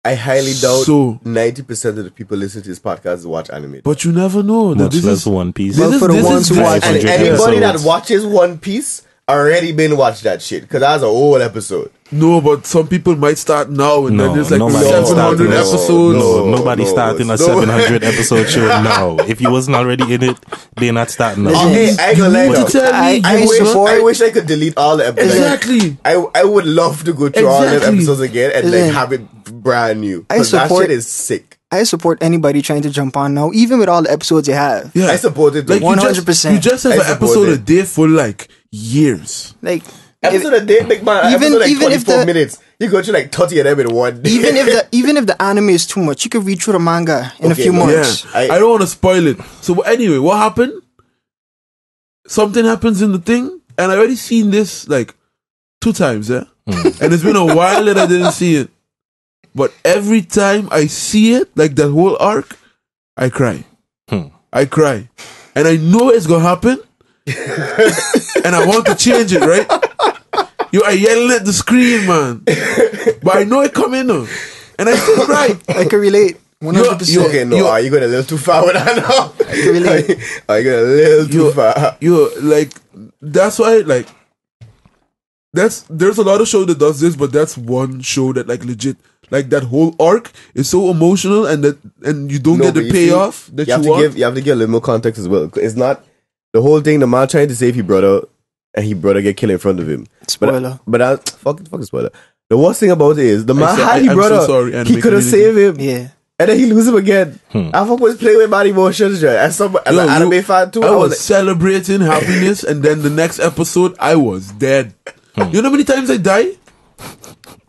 Speaker 5: I highly doubt 90% of the people listening to this podcast watch anime.
Speaker 3: But you never know.
Speaker 2: Much less One Piece.
Speaker 4: Well, for the ones who watch
Speaker 5: and anybody that watches One Piece already been watch that shit, because that's an old episode.
Speaker 3: No, but some people might start now, and then there's like 700 episodes.
Speaker 2: Nobody's starting a 700 episode show now. If you wasn't already in it, they're not starting now.
Speaker 5: Hey, I ain't gonna lie. I wish I could delete all the episodes.
Speaker 3: Exactly.
Speaker 5: I would love to go through all the episodes again and like have it brand new. Because that shit is sick.
Speaker 4: I support anybody trying to jump on now, even with all the episodes you have.
Speaker 3: Yeah,
Speaker 5: I support it.
Speaker 3: Like
Speaker 4: 100%.
Speaker 3: You just have an episode a day for like years.
Speaker 4: Like
Speaker 5: episode a day, big man. Episode like 24 minutes. You go through like 30 of them in one day.
Speaker 4: Even if the anime is too much, you can read through the manga in a few months.
Speaker 3: Yeah. I don't want to spoil it. So anyway, what happened? Something happens in the thing, and I already seen this like 2 times, and it's been a while that I didn't see it. But every time I see it, like that whole arc, I cry. I cry. And I know it's going to happen. And I want to change it, right? You are yelling at the screen, man. But I know it coming now. And I still cry.
Speaker 4: I can relate. 100%.
Speaker 5: You okay, no, are you going a little too far with that now?
Speaker 4: I can relate.
Speaker 5: Are you going a little too far?
Speaker 3: Like, that's why, like, there's a lot of show that does this, but that's one show that like legit, like that whole arc is so emotional, and you don't get the payoff that you want.
Speaker 5: You have to give a little more context as well. It's not the whole thing. The man trying to save his brother, and his brother get killed in front of him.
Speaker 4: Spoiler.
Speaker 5: But fucking spoiler. The worst thing about it is the man had his brother.
Speaker 3: So sorry,
Speaker 5: he could have saved him.
Speaker 4: Yeah.
Speaker 5: And then he lose him again. I fuck was playing with bad emotions, right? As an anime fan too.
Speaker 3: I was celebrating happiness, and then the next episode, I was dead. You know how many times I die?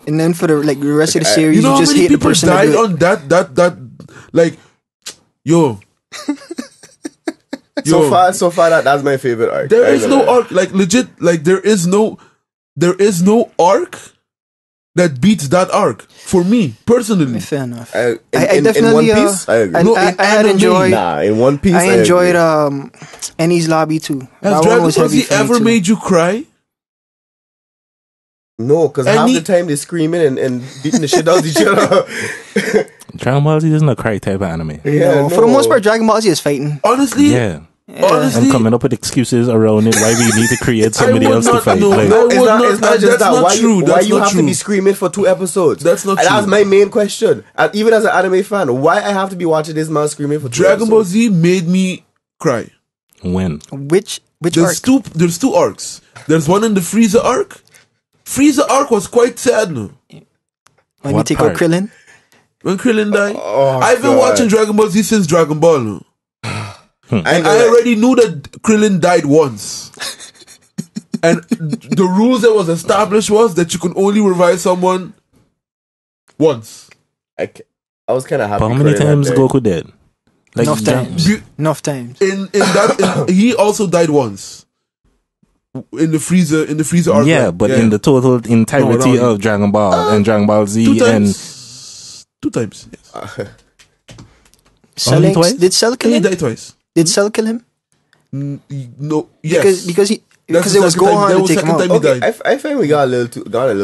Speaker 4: And then for the rest of the series,
Speaker 3: you know
Speaker 4: you just
Speaker 3: how many
Speaker 4: hate the
Speaker 3: people
Speaker 4: person
Speaker 3: died on that like, yo.
Speaker 5: So far that's my favorite arc.
Speaker 3: There is no arc, like legit, like there is no arc that beats that arc for me personally.
Speaker 4: Fair enough.
Speaker 5: I definitely. In One Piece, I agree.
Speaker 4: No, I had enjoyed.
Speaker 5: In One Piece,
Speaker 4: I enjoyed Enies Lobby too.
Speaker 3: Has Dragon Ball Z ever made you cry?
Speaker 5: No, because half the time they're screaming and beating the shit out of each other.
Speaker 2: Dragon Ball Z isn't a cry type of anime.
Speaker 5: Yeah,
Speaker 4: for the most part, Dragon Ball Z is fighting.
Speaker 3: Honestly,
Speaker 2: yeah. Honestly, and coming up with excuses around it why we need to create somebody else to fight.
Speaker 5: It's not just that. Why you have to be screaming for 2 episodes?
Speaker 3: That's not true.
Speaker 5: That's my main question. Even as an anime fan, why I have to be watching this man screaming for 2
Speaker 3: Dragon Ball Z made me cry.
Speaker 2: When?
Speaker 4: Which
Speaker 3: there's
Speaker 4: arc?
Speaker 3: There's 2 arcs. There's one in the Frieza arc. Frieza arc was quite sad, no?
Speaker 4: When you take out Krillin?
Speaker 3: When Krillin died? I've been watching Dragon Ball Z since Dragon Ball, no? And I already knew that Krillin died once. And the rules that was established was that you can only revive someone once.
Speaker 5: I was kind of happy.
Speaker 2: How many times Goku dead?
Speaker 4: Like enough times.
Speaker 3: In that, he also died once. In the freezer arc.
Speaker 2: Yeah, but in the total entirety of Dragon Ball and Dragon Ball Z
Speaker 3: two times.
Speaker 4: Yes. Did Cell kill him?
Speaker 3: He died twice.
Speaker 4: Did Cell kill him?
Speaker 3: No. Yes.
Speaker 4: Because it was Gohan to take him out.
Speaker 5: Okay, I find we got a little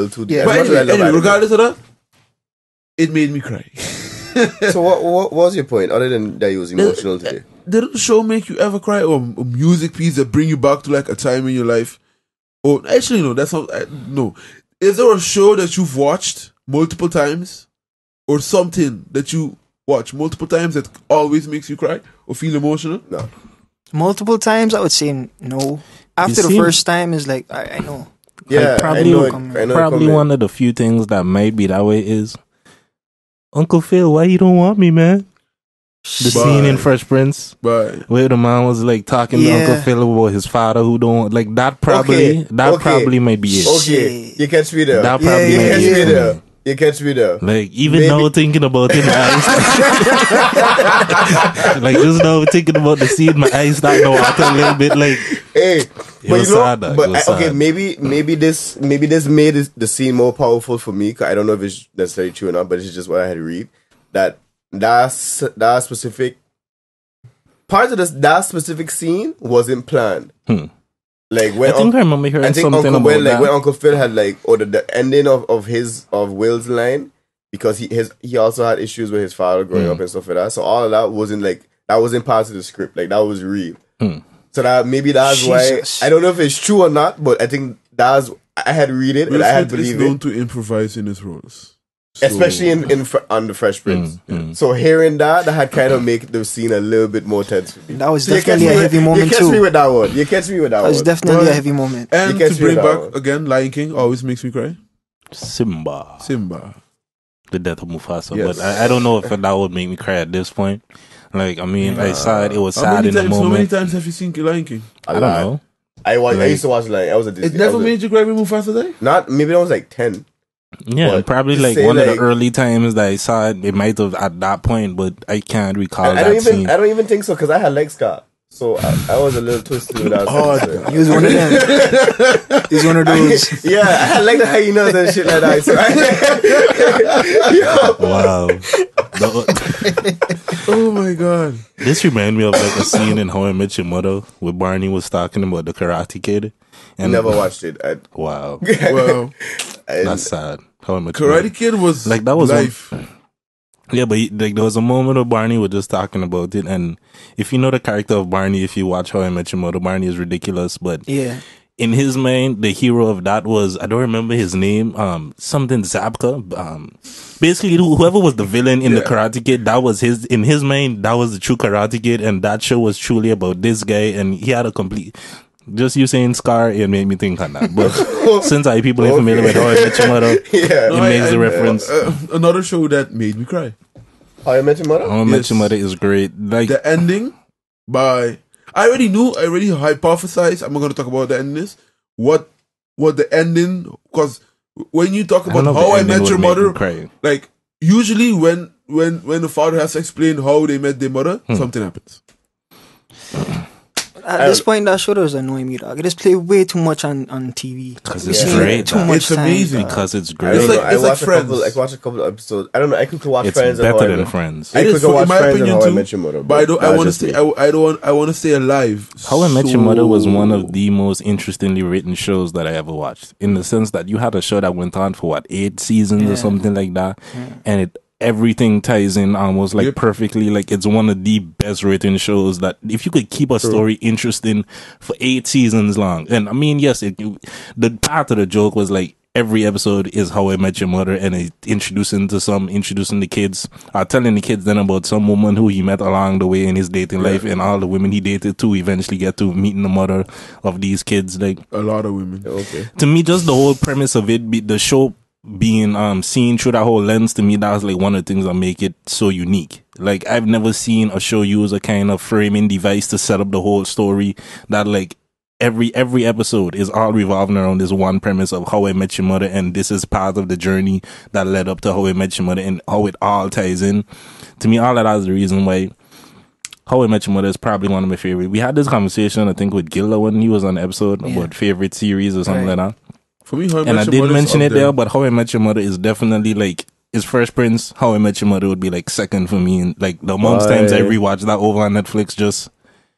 Speaker 5: too deep.
Speaker 3: Yeah, but anyway, regardless of that, it made me cry.
Speaker 5: So what was your point other than that he was emotional today?
Speaker 3: Did the show make you ever cry, or a music piece that bring you back to like a time in your life? Or actually, no, that's not. No, is there a show that you've watched multiple times, or something that you watch multiple times that always makes you cry or feel emotional?
Speaker 5: No.
Speaker 4: Multiple times, I would say no. After the first time is like I know.
Speaker 5: Yeah,
Speaker 2: probably one of the few things that might be that way is Uncle Phil. Why you don't want me, man? The scene in Fresh Prince, where the man was like talking to Uncle Phil about his father who don't like that. Probably probably might be it.
Speaker 5: Okay, you catch me there.
Speaker 2: That probably might be it.
Speaker 5: You catch me there.
Speaker 2: Like even now thinking about it, my eyes. Like just now thinking about the scene, my eyes start to water a little bit. Like
Speaker 5: hey, but you know, okay, maybe this made the scene more powerful for me. Cause I don't know if it's necessarily true or not, but it's just what I had to read. That specific part of that specific scene wasn't planned. Like when
Speaker 2: I remember hearing something about
Speaker 5: that. When Uncle Phil had like the ending of Will's line, because he also had issues with his father growing up and stuff like that. So all of that wasn't part of the script. Like that was real. So that's why I don't know if it's true or not, but I think I had read it and I had believed it.
Speaker 3: He's known to improvise in his roles.
Speaker 5: So, especially on the Fresh Prince. So hearing that had kind of make the scene a little bit more tense for me.
Speaker 4: That was definitely a heavy moment too.
Speaker 5: You catch me with that one. That
Speaker 4: was definitely a heavy moment.
Speaker 3: And to bring back again, Lion King always makes me cry.
Speaker 2: Simba. The death of Mufasa.
Speaker 3: Yes.
Speaker 2: But I don't know if that would make me cry at this point. Like, I mean, I saw it. It was sad in the moment.
Speaker 3: How many times have you seen Lion King?
Speaker 2: I don't know.
Speaker 5: I used to watch Lion. I was a Disney.
Speaker 3: It never made you cry with Mufasa Day?
Speaker 5: Not, maybe I was like 10.
Speaker 2: Yeah, probably like one of the early times that I saw it. It might have at that point, but I can't recall that scene.
Speaker 5: I don't even think so because I had leg scar, so I was a little twisted with that.
Speaker 4: He was one of them. He's one of those.
Speaker 5: Yeah, I had like the hyenas and shit like that. So
Speaker 2: wow.
Speaker 3: Oh my god!
Speaker 2: This reminded me of like a scene in How I Met Your Mother where Barney was talking about the Karate Kid. And
Speaker 5: never watched it.
Speaker 2: Wow. That's sad. How much
Speaker 3: Karate Kid was
Speaker 2: like that was
Speaker 3: life.
Speaker 2: Yeah, but like there was a moment where Barney was just talking about it, and if you know the character of Barney, if you watch How I Met Your Mother, Barney is ridiculous, but in his mind, the hero of that was, I don't remember his name, something Zabka. Basically, whoever was the villain in the Karate Kid, that was in his mind, that was the true Karate Kid, and that show was truly about this guy, and he had a complete. Just you saying Scar, it made me think on that. But since people ain't familiar with How I Met Your Mother, it makes the reference.
Speaker 3: Another show that made me cry.
Speaker 5: How I Met Your Mother?
Speaker 2: How I Met Your Mother is great. Like
Speaker 3: the ending I already hypothesized. I'm not going to talk about the ending is. What the ending, because when you talk about How I Met Your Mother, like usually when the father has to explain how they met their mother, something happens.
Speaker 4: At this point, that show does annoy me, dog. It just play way too much on TV.
Speaker 2: Because it's great.
Speaker 3: It's amazing.
Speaker 2: Because it's great.
Speaker 5: I watch a couple of episodes. I don't know. I could watch Friends.
Speaker 2: It's better than Friends.
Speaker 5: I could watch Friends and How I Met Your Mother.
Speaker 3: But I want to stay alive.
Speaker 2: How I Met Your Mother was one of the most interestingly written shows that I ever watched. In the sense that you had a show that went on for 8 seasons or something like that, and everything ties in almost like perfectly. Like it's one of the best written shows that if you could keep a story interesting for 8 seasons long. And I mean, yes, the part of the joke was like every episode is How I Met Your Mother, and it introducing the kids, telling the kids then about some woman who he met along the way in his dating life, and all the women he dated to eventually get to meeting the mother of these kids. Like
Speaker 3: a lot of women.
Speaker 5: Okay.
Speaker 2: To me, just the whole premise of it, the show being seen through that whole lens, to me, that was like one of the things that make it so unique. Like I've never seen a show use a kind of framing device to set up the whole story that like every episode is all revolving around this one premise of How I Met Your Mother, and this is part of the journey that led up to How I Met Your Mother and how it all ties in. To me, all that is the reason why How I Met Your Mother is probably one of my favorite. We had this conversation, I think, with Gilda when he was on the episode about favorite series or something like that.
Speaker 3: For me, How I Met
Speaker 2: and I
Speaker 3: Your
Speaker 2: didn't
Speaker 3: Mother
Speaker 2: mention it there, but How I Met Your Mother is definitely like, is Fresh Prince. How I Met Your Mother would be like second for me. And like the amount of times I rewatch that over on Netflix, just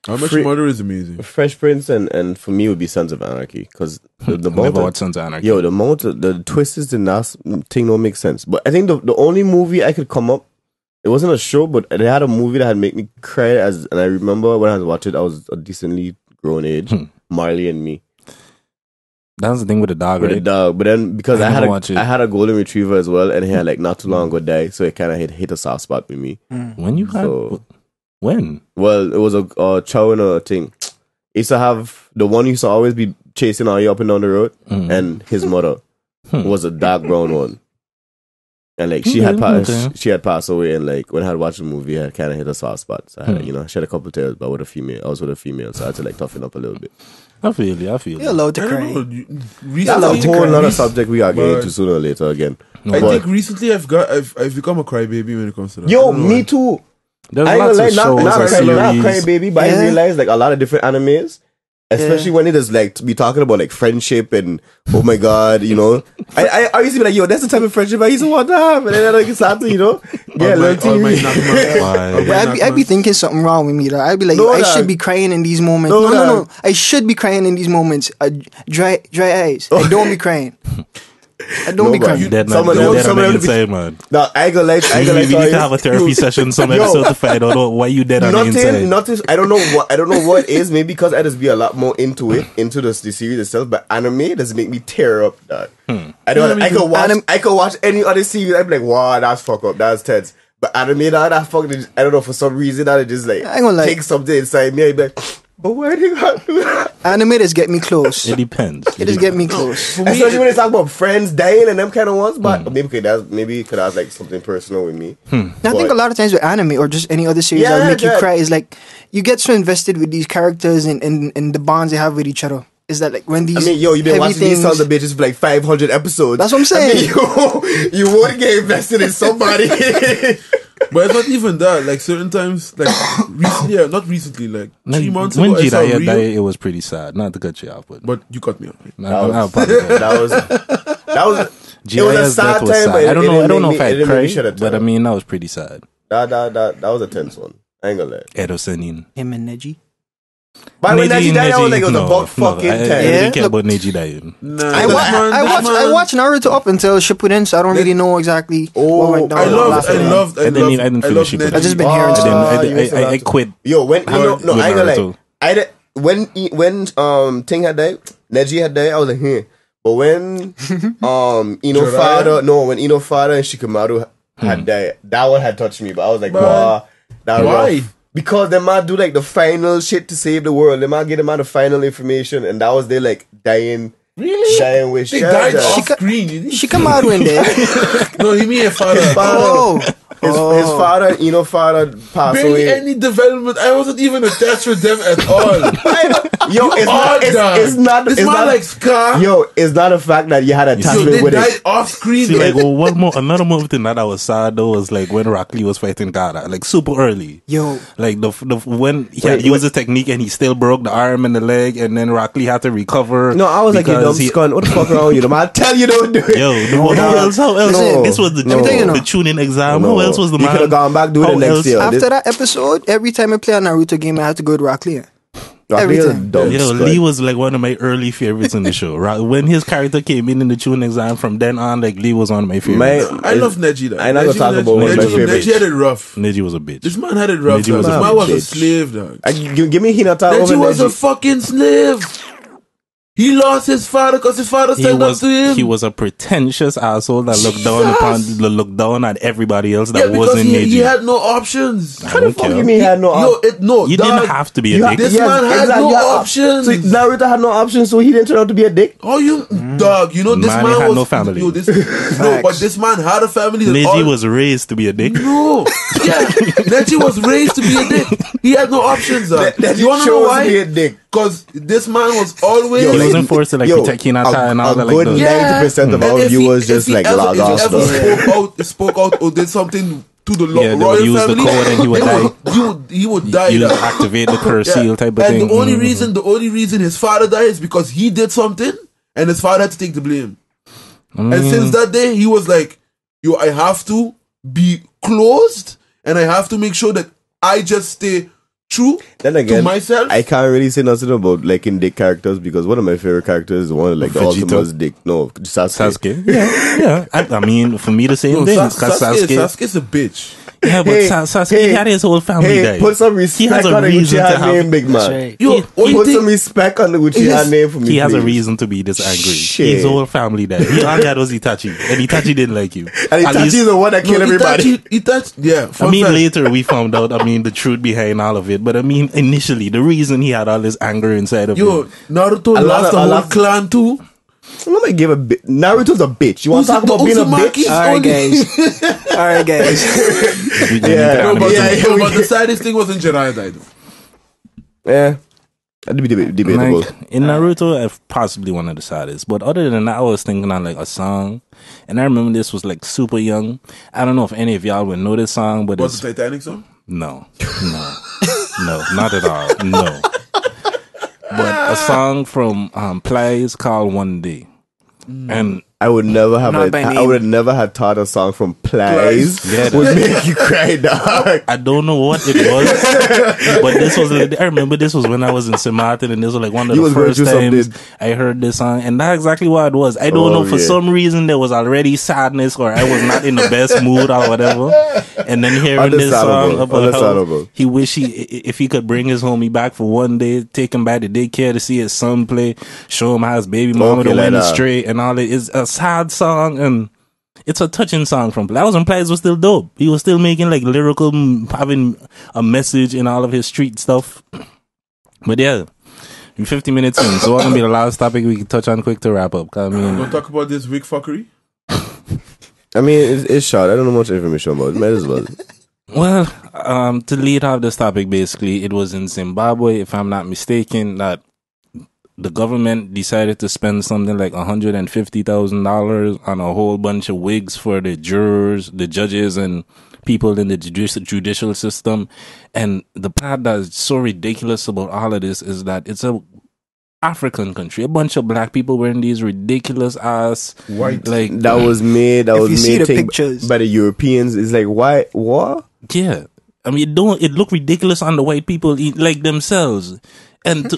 Speaker 3: How I Met Your Mother is amazing.
Speaker 5: Fresh Prince and for me would be Sons of Anarchy, because the
Speaker 2: never watched Sons of Anarchy.
Speaker 5: Yo, the twists in that thing don't make sense. But I think the only movie I could come up, it wasn't a show, but they had a movie that had made me cry. And I remember when I was watching it, I was a decently grown age. Marley and Me.
Speaker 2: That was the thing with the dog,
Speaker 5: with
Speaker 2: right?
Speaker 5: the dog, but then because I had a golden retriever as well, and he had like not too long ago died, so it kind of hit a soft spot with me.
Speaker 2: When you had when?
Speaker 5: Well, it was a chow and a thing. He used to have the one who used to always be chasing all you up and down the road, and his mother was a dark brown one, and like she had passed away, and like when I had watched the movie, I kind of hit a soft spot. So I had, she had a couple of tears, but with a female, I was with a female, so I had to like toughen up a little bit.
Speaker 2: I feel you.
Speaker 4: You're allowed to cry.
Speaker 5: That's a whole other subject we are getting into sooner or later again.
Speaker 3: I think recently I've become a crybaby when it comes to that.
Speaker 5: Yo, me too.
Speaker 2: There's
Speaker 5: I
Speaker 2: lots of shows
Speaker 5: not
Speaker 2: series.
Speaker 5: crybaby, but I realized like a lot of different animes, especially when it is like to be talking about like friendship and oh my god, I used to be like, yo, that's the type of friendship I used to want to have, and then like it's hard to
Speaker 4: I'd be thinking something wrong with me. Though. I'd be like, I should be crying in these moments. No. I should be crying in these moments. Dry eyes. I don't be crying. I don't be crying.
Speaker 2: Someone inside, man.
Speaker 5: No, I ain't gonna lie.
Speaker 2: We need to have a therapy session some episode to find out why you dead on the inside.
Speaker 5: Nothing. I don't know what it is. Maybe because I just be a lot more into the series itself. But anime does make me tear up. Dog. I could watch any other series. I'd be like, wow, that's fuck up. That's tense. But anime, I don't know, for some reason that it just like takes something inside me. I'd be like, but why do you have to do that?
Speaker 4: Animators get me close.
Speaker 2: It depends.
Speaker 4: It just get me close.
Speaker 5: Especially when they talk about friends dying and them kind of ones. But maybe it could have like something personal with me.
Speaker 4: I think a lot of times with anime or just any other series that make you cry is like you get so invested with these characters and the bonds they have with each other. Is that like when these?
Speaker 5: You've been watching these sons of bitches for like 500 episodes.
Speaker 4: That's what I'm saying.
Speaker 5: You won't get invested in somebody.
Speaker 3: But it's not even that. Like certain times, like recently, not recently, like 3 months ago,
Speaker 2: when Jiraiya died, it was pretty sad. Not to cut you off, but
Speaker 3: you cut me off.
Speaker 5: That was
Speaker 2: Jiraiya's death was sad. I don't know if I cried, but I mean that was pretty sad.
Speaker 5: That was a tense one. I ain't gonna lie.
Speaker 2: Edo Senin.
Speaker 4: Him and Neji.
Speaker 5: But when Neji died, I was like, it was about fucking 10.
Speaker 2: I didn't care about Neji dying.
Speaker 4: I watched Naruto up until Shippuden, so I don't really know exactly what went down.
Speaker 3: I loved
Speaker 2: I didn't finish Shippuden.
Speaker 4: I've just been hearing
Speaker 2: I quit.
Speaker 5: Yo, when I ain't gonna lie. When Ting had died, Neji had died, I was like, But when Ino Fada and Shikamaru had died, that one had touched me. But I was like, wow, that why? Rough. Because they might do like the final shit to save the world. They might get them out the final information, and that was their like dying.
Speaker 3: Really?
Speaker 5: Dying wish.
Speaker 3: They died off screen.
Speaker 4: Shikamaru in there.
Speaker 3: No, he mean father.
Speaker 5: His father, father passed away.
Speaker 3: Any development. I wasn't even attached with them at all.
Speaker 5: Yo, it's not like Scar. Yo, it's not a fact that you had attachment with it.
Speaker 3: They died off screen.
Speaker 2: See, like, another movie thing that I was sad though was like when Rock Lee was fighting Gara, like super early.
Speaker 4: Yo,
Speaker 2: like when he had used a technique and he still broke the arm and the leg, and then Rock Lee had to recover.
Speaker 5: No, I was like, you dumb scun. What the fuck wrong with you? I tell you don't do it.
Speaker 2: Yo, how else? No. This was the tuning exam. Who else was the man?
Speaker 5: You could have gone back, do it next year.
Speaker 4: After that episode, every time I play a Naruto game, I had to go with Rock Lee. Every time.
Speaker 2: Lee was like one of my early favorites in the show. When his character came in the tuning exam, from then on, like Lee was one of my favorites.
Speaker 3: I love Neji. Though.
Speaker 5: I'm not gonna talk about one of my favorites.
Speaker 3: Neji had it rough.
Speaker 2: Neji was a bitch.
Speaker 3: This man had it rough. This man was a slave, dog.
Speaker 5: Give me Hinata.
Speaker 3: Neji was a fucking slave. He lost his father because his father stand up to him.
Speaker 2: He was a pretentious asshole that looked down at everybody else that wasn't
Speaker 3: because he had no options.
Speaker 5: How the fuck you mean he had no options?
Speaker 2: You didn't have to be a dick.
Speaker 3: This man had no options.
Speaker 5: So Naruto had no options, so he didn't turn out to be a dick.
Speaker 3: Oh, dog, you know this man
Speaker 2: had
Speaker 3: was
Speaker 2: no family.
Speaker 3: But this man had a family.
Speaker 2: Neji was raised to be a dick.
Speaker 3: No, Neji was raised to be a dick. He had no options. You want to know why? Because this man was always.
Speaker 2: He wasn't forced to protect Hinata and all that.
Speaker 5: A good 90% of our viewers just log off stuff.
Speaker 3: Spoke out or did something to the royal
Speaker 2: use
Speaker 3: family,
Speaker 2: the code and he would die.
Speaker 3: He would die.
Speaker 2: You activate the curse seal type of thing.
Speaker 3: And the only reason his father died is because he did something and his father had to take the blame. And since that day, he was like, I have to be closed and I have to make sure that I just stay true to myself.
Speaker 5: I can't really say nothing about in dick characters because one of my favorite characters is one of the ultimate dick. No, Sasuke.
Speaker 2: Yeah. I mean, for me, the same thing.
Speaker 3: Sasuke's a bitch.
Speaker 2: Yeah, but Sasuke had his whole family there.
Speaker 5: Put some respect on the Uchiha name, big man.
Speaker 4: Right.
Speaker 5: Put some respect on the Uchiha name for me.
Speaker 2: He has a reason to be this angry.
Speaker 5: Shit.
Speaker 2: His whole family there. He only had was Itachi, and Itachi didn't like you.
Speaker 5: And Itachi's the one that killed everybody.
Speaker 3: Itachi,
Speaker 2: later we found out. The truth behind all of it. But initially, the reason he had all this anger inside of him.
Speaker 3: Naruto lost the whole clan too.
Speaker 5: I'm gonna give Naruto's a bitch. You want to talk about being a bitch?
Speaker 4: Alright, guys.
Speaker 3: But the saddest thing wasn't Jiraiya died.
Speaker 5: Yeah. That'd be debatable.
Speaker 2: In Naruto, possibly one of the saddest. But other than that, I was thinking on a song. And I remember this was super young. I don't know if any of y'all would know this song, but
Speaker 3: was it Titanic song?
Speaker 2: No, not at all. No. But a song from Plays called One Day. And
Speaker 5: I would never have taught a song from Plays would make you cry, dog.
Speaker 2: I don't know what it was, but this was. I remember this was when I was in St. Martin, and this was one of the first times I heard this song, and that's exactly what it was. I don't know, for some reason there was already sadness, or I was not in the best mood, or whatever. And then hearing this song about how he wish if he could bring his homie back for one day, take him back to daycare to see his son play, show him how his baby mama went astray, and all it is a sad song, and it's a touching song from That was when Plies was still dope. He was still making lyrical, having a message in all of his street stuff. But yeah, we're 50 minutes in, so what's gonna be the last topic we can touch on quick to wrap up?
Speaker 3: Don't talk about this wig fuckery.
Speaker 5: It's short. I don't know much information about it. Might as well.
Speaker 2: Well, to lead off this topic, basically, it was in Zimbabwe, if I'm not mistaken, that the government decided to spend something like $150,000 on a whole bunch of wigs for the jurors, the judges, and people in the judicial system. And the part that's so ridiculous about all of this is that it's a African country. A bunch of black people wearing these ridiculous ass
Speaker 3: white
Speaker 5: that was made by the Europeans. It's like, why? What?
Speaker 2: Yeah, it looked ridiculous on the white people themselves, and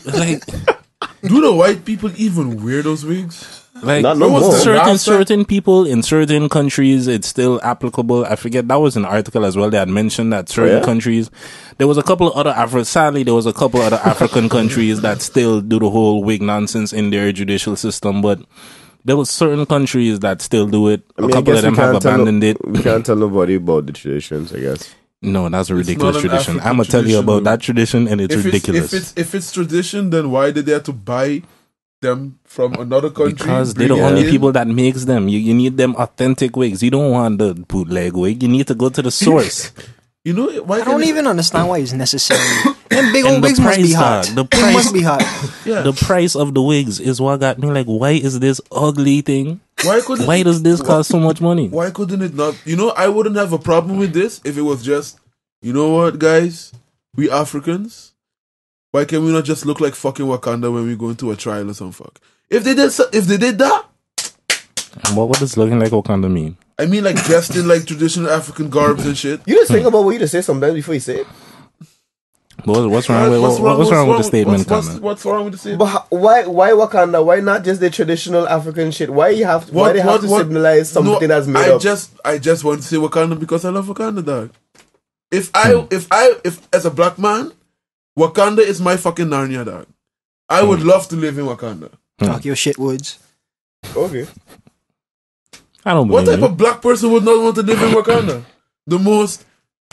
Speaker 3: do the white people even wear those wigs?
Speaker 5: Not no more.
Speaker 2: Certain people in certain countries, it's still applicable. I forget, that was an article as well. They had mentioned that certain countries, there was a couple of other sadly, there was a couple of other African countries that still do the whole wig nonsense in their judicial system, but there was certain countries that still do it. A couple of them have abandoned it.
Speaker 5: We can't tell nobody about the traditions, I guess.
Speaker 2: No, that's a ridiculous tradition. I'm gonna tell you about that tradition, and it's ridiculous.
Speaker 3: If it's tradition, then why did they have to buy them from another country?
Speaker 2: Because they're the only people that makes them. You need them authentic wigs. You don't want the bootleg wig. You need to go to the source.
Speaker 4: I don't even understand why it's necessary. Them big old wigs must be hot. They must be hot.
Speaker 2: Yeah. The price of the wigs is what got me why is this ugly thing? Why does this cost so much money?
Speaker 3: Why couldn't it not? I wouldn't have a problem with this if it was just, you know what, guys? We Africans. Why can we not just look like fucking Wakanda when we go into a trial or some fuck? If they did that.
Speaker 2: And what does looking like Wakanda mean?
Speaker 3: I mean dressed in traditional African garbs and shit.
Speaker 5: You just think about what you just say sometimes before you say it.
Speaker 2: What's wrong with the statement?
Speaker 3: What's wrong with the statement?
Speaker 5: But why Wakanda? Why not just the traditional African shit? Why they have to symbolize something that's made up?
Speaker 3: I just want to say Wakanda because I love Wakanda, dog. If as a black man, Wakanda is my fucking Narnia, dog. I would love to live in Wakanda.
Speaker 4: Talk your shit, Woods.
Speaker 5: Okay.
Speaker 2: I don't
Speaker 3: What
Speaker 2: believe
Speaker 3: type of black person would not want to live in Wakanda? The most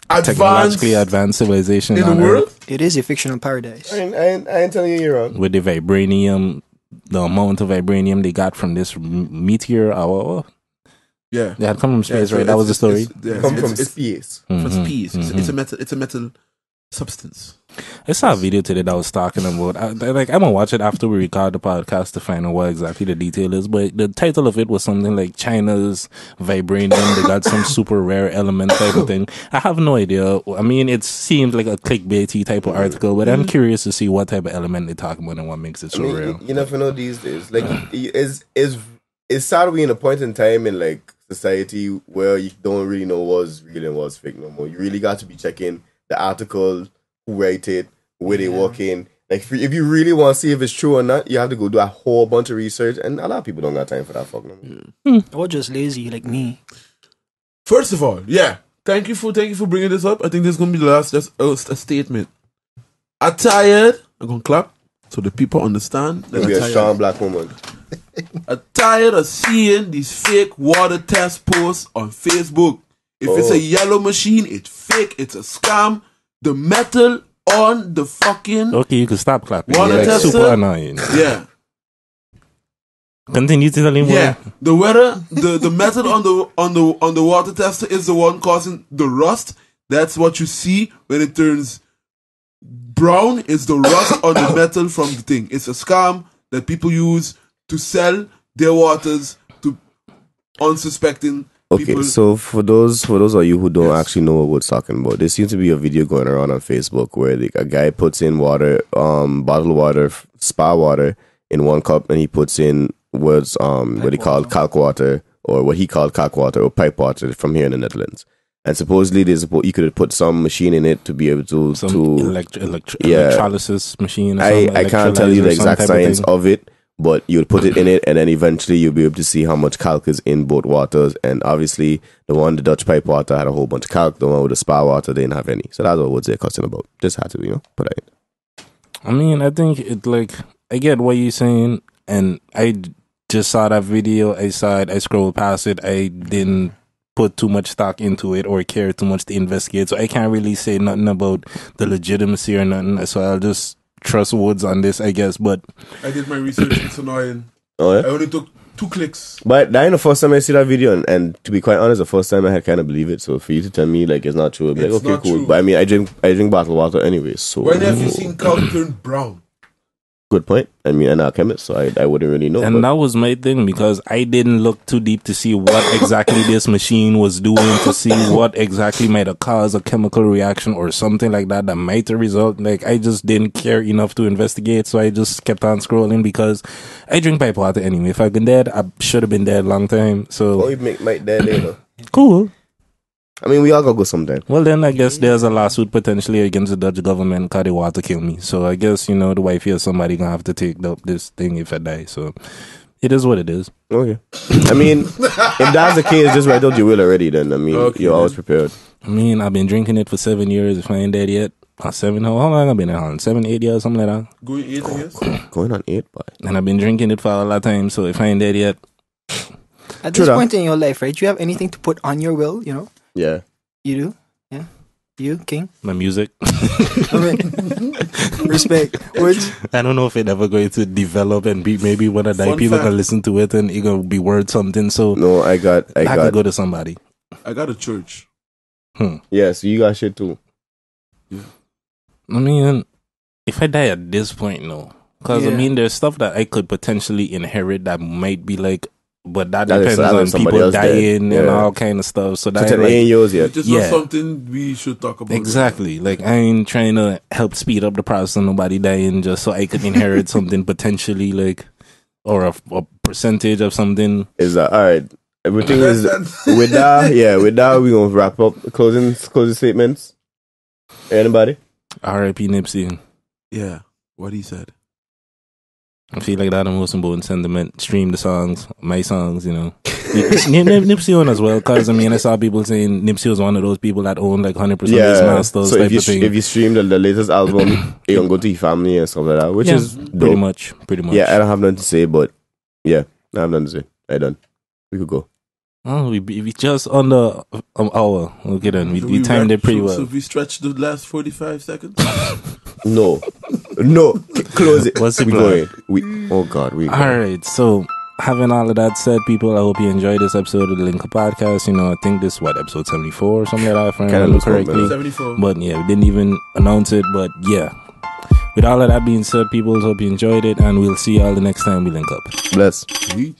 Speaker 2: technologically advanced civilization
Speaker 3: in the
Speaker 2: on
Speaker 3: world?
Speaker 2: Earth.
Speaker 4: It is a fictional paradise.
Speaker 5: I ain't telling you you're wrong.
Speaker 2: With the vibranium, the amount of vibranium they got from this meteor.
Speaker 3: Yeah.
Speaker 2: They had come from space,
Speaker 3: so
Speaker 2: right? That was the story.
Speaker 5: Come from space.
Speaker 3: From space. It's a metal substance.
Speaker 2: I saw a video today that was talking about. I'm gonna watch it after we record the podcast to find out what exactly the detail is. But the title of it was something like China's vibranium. They got some super rare element type of thing. I have no idea. I mean, it seems like a clickbaity type of article, but I'm curious to see what type of element they talk about and what makes it so real.
Speaker 5: You never know these days. Like, it's sad we in a point in time in like society where you don't really know what's real and what's fake no more. You really got to be checking the article, who write it, where they work in. Like, if you really want to see if it's true or not, you have to go do a whole bunch of research, and a lot of people don't got time for that fuck no more.
Speaker 4: Or just lazy like me.
Speaker 3: First of all, thank you for bringing this up. I think this is gonna be the last. Just a statement. I'm tired. I'm gonna clap so the people understand.
Speaker 5: That be a strong black woman.
Speaker 3: I'm tired of seeing these fake water test posts on Facebook. If it's a yellow machine, it's fake. It's a scam. The metal on the fucking
Speaker 2: okay, you can stop clapping.
Speaker 3: water tester.
Speaker 2: Super annoying.
Speaker 3: Yeah.
Speaker 2: Continue to tell him.
Speaker 3: Yeah. The metal on the water tester is the one causing the rust. That's what you see when it turns brown. Is the rust on the metal from the thing. It's a scam that people use to sell their waters to unsuspecting
Speaker 5: okay,
Speaker 3: people.
Speaker 5: so for those of you who don't actually know what we're talking about, there seems to be a video going around on Facebook where a guy puts in water, bottled water, spa water in one cup, and he puts in what he called calc water, or what he called calc water or pipe water from here in the Netherlands. And supposedly you could have put some machine in it to be able to
Speaker 2: electrolysis machine. Or
Speaker 5: I can't tell you the exact science of it. But you'll put it in it, and then eventually you'll be able to see how much calc is in both waters. And obviously, the Dutch pipe water had a whole bunch of calc. The one with the spa water didn't have any. So that's what Woods they're cussing about. Just had to, put it in.
Speaker 2: I mean, I think I get what you're saying, and I just saw that video. I saw it. I scrolled past it. I didn't put too much stock into it or care too much to investigate. So I can't really say nothing about the legitimacy or nothing. So I'll just trust Woods on this, I guess. But
Speaker 3: I did my research. It's annoying.
Speaker 5: Oh, yeah?
Speaker 3: I only took 2 clicks.
Speaker 5: But that ain't the first time I see that video, and to be quite honest, the first time I had kind of believe it. So for you to tell me like it's not true, I'd be like, okay, cool.
Speaker 3: True.
Speaker 5: But I mean, I drink bottled water anyway. So
Speaker 3: when have you seen calc turn brown?
Speaker 5: Good point. I mean, I'm not a chemist, so I wouldn't really know.
Speaker 2: And that was my thing, because I didn't look too deep to see what exactly this machine was doing, to see what exactly might have caused a chemical reaction or something like that might have result. Like, I just didn't care enough to investigate, so I just kept on scrolling, because I drink pipe water anyway. If I'd been dead, I should have been dead long time. So
Speaker 5: you might dead later.
Speaker 2: Cool.
Speaker 5: I mean, we all gotta go sometime.
Speaker 2: Well, then I guess there's a lawsuit potentially against the Dutch government because they want to kill me. So I guess, the wifey or somebody gonna have to take up this thing if I die. So it is what it is.
Speaker 5: Okay. I mean, if that's the case, just write out your will already then. I mean, you're always prepared.
Speaker 2: I mean, I've been drinking it for 7 years. If I ain't dead yet. 7, how long I've been on? 7, 8 years, something like that.
Speaker 3: Going 8 years?
Speaker 5: Going on 8, boy.
Speaker 2: And I've been drinking it for a lot of time. So if I ain't dead yet.
Speaker 4: At this point in your life, right, you have anything to put on your will,
Speaker 5: Yeah.
Speaker 4: You do? Yeah. You, King?
Speaker 2: My music.
Speaker 4: Respect. Words?
Speaker 2: I don't know if it's ever going to develop and be, maybe when I die, people can listen to it and it gonna be worth something. So
Speaker 5: no, I got
Speaker 2: to go to somebody.
Speaker 3: I got a church.
Speaker 5: Yeah, so you got shit too.
Speaker 3: Yeah.
Speaker 2: I mean, if I die at this point, no. Because I mean, there's stuff that I could potentially inherit that might be like, but that depends on people dying and all kind of stuff. So that
Speaker 5: ain't yours yet.
Speaker 3: It's just not something we should talk about.
Speaker 2: Exactly. Like, I ain't trying to help speed up the process of nobody dying just so I could inherit something potentially, like, or a percentage of something.
Speaker 5: Is that all right? Everything is with that. Yeah, with that we gonna wrap up. Closing statements. Anybody?
Speaker 2: R.I.P. Nipsey.
Speaker 3: Yeah, what he said.
Speaker 2: I feel like that the most important sentiment. Stream the songs, my songs, Nipsey owned as well, because I mean, I saw people saying Nipsey was one of those people that owned like 100% of his masters.
Speaker 5: So
Speaker 2: type of thing.
Speaker 5: if you stream the latest album, you can go to your family and stuff like that, which is
Speaker 2: pretty much.
Speaker 5: Yeah, I don't have nothing to say, but yeah, I have nothing to say. I done. We could go.
Speaker 2: Oh, we just under an hour. Okay then, we timed it pretty well.
Speaker 3: So we stretched the last 45 seconds.
Speaker 5: No, close it.
Speaker 2: What's the
Speaker 5: plan? Oh God, we.
Speaker 2: All right, so. Having all of that said, people, I hope you enjoyed this episode of the Link Up Podcast. You know, I think this is episode 74 or something like that, if I remember correctly.
Speaker 3: 74.
Speaker 2: But yeah, we didn't even announce it. But yeah, with all of that being said, people, hope you enjoyed it, and we'll see y'all the next time we link up.
Speaker 5: Bless.
Speaker 3: Peace.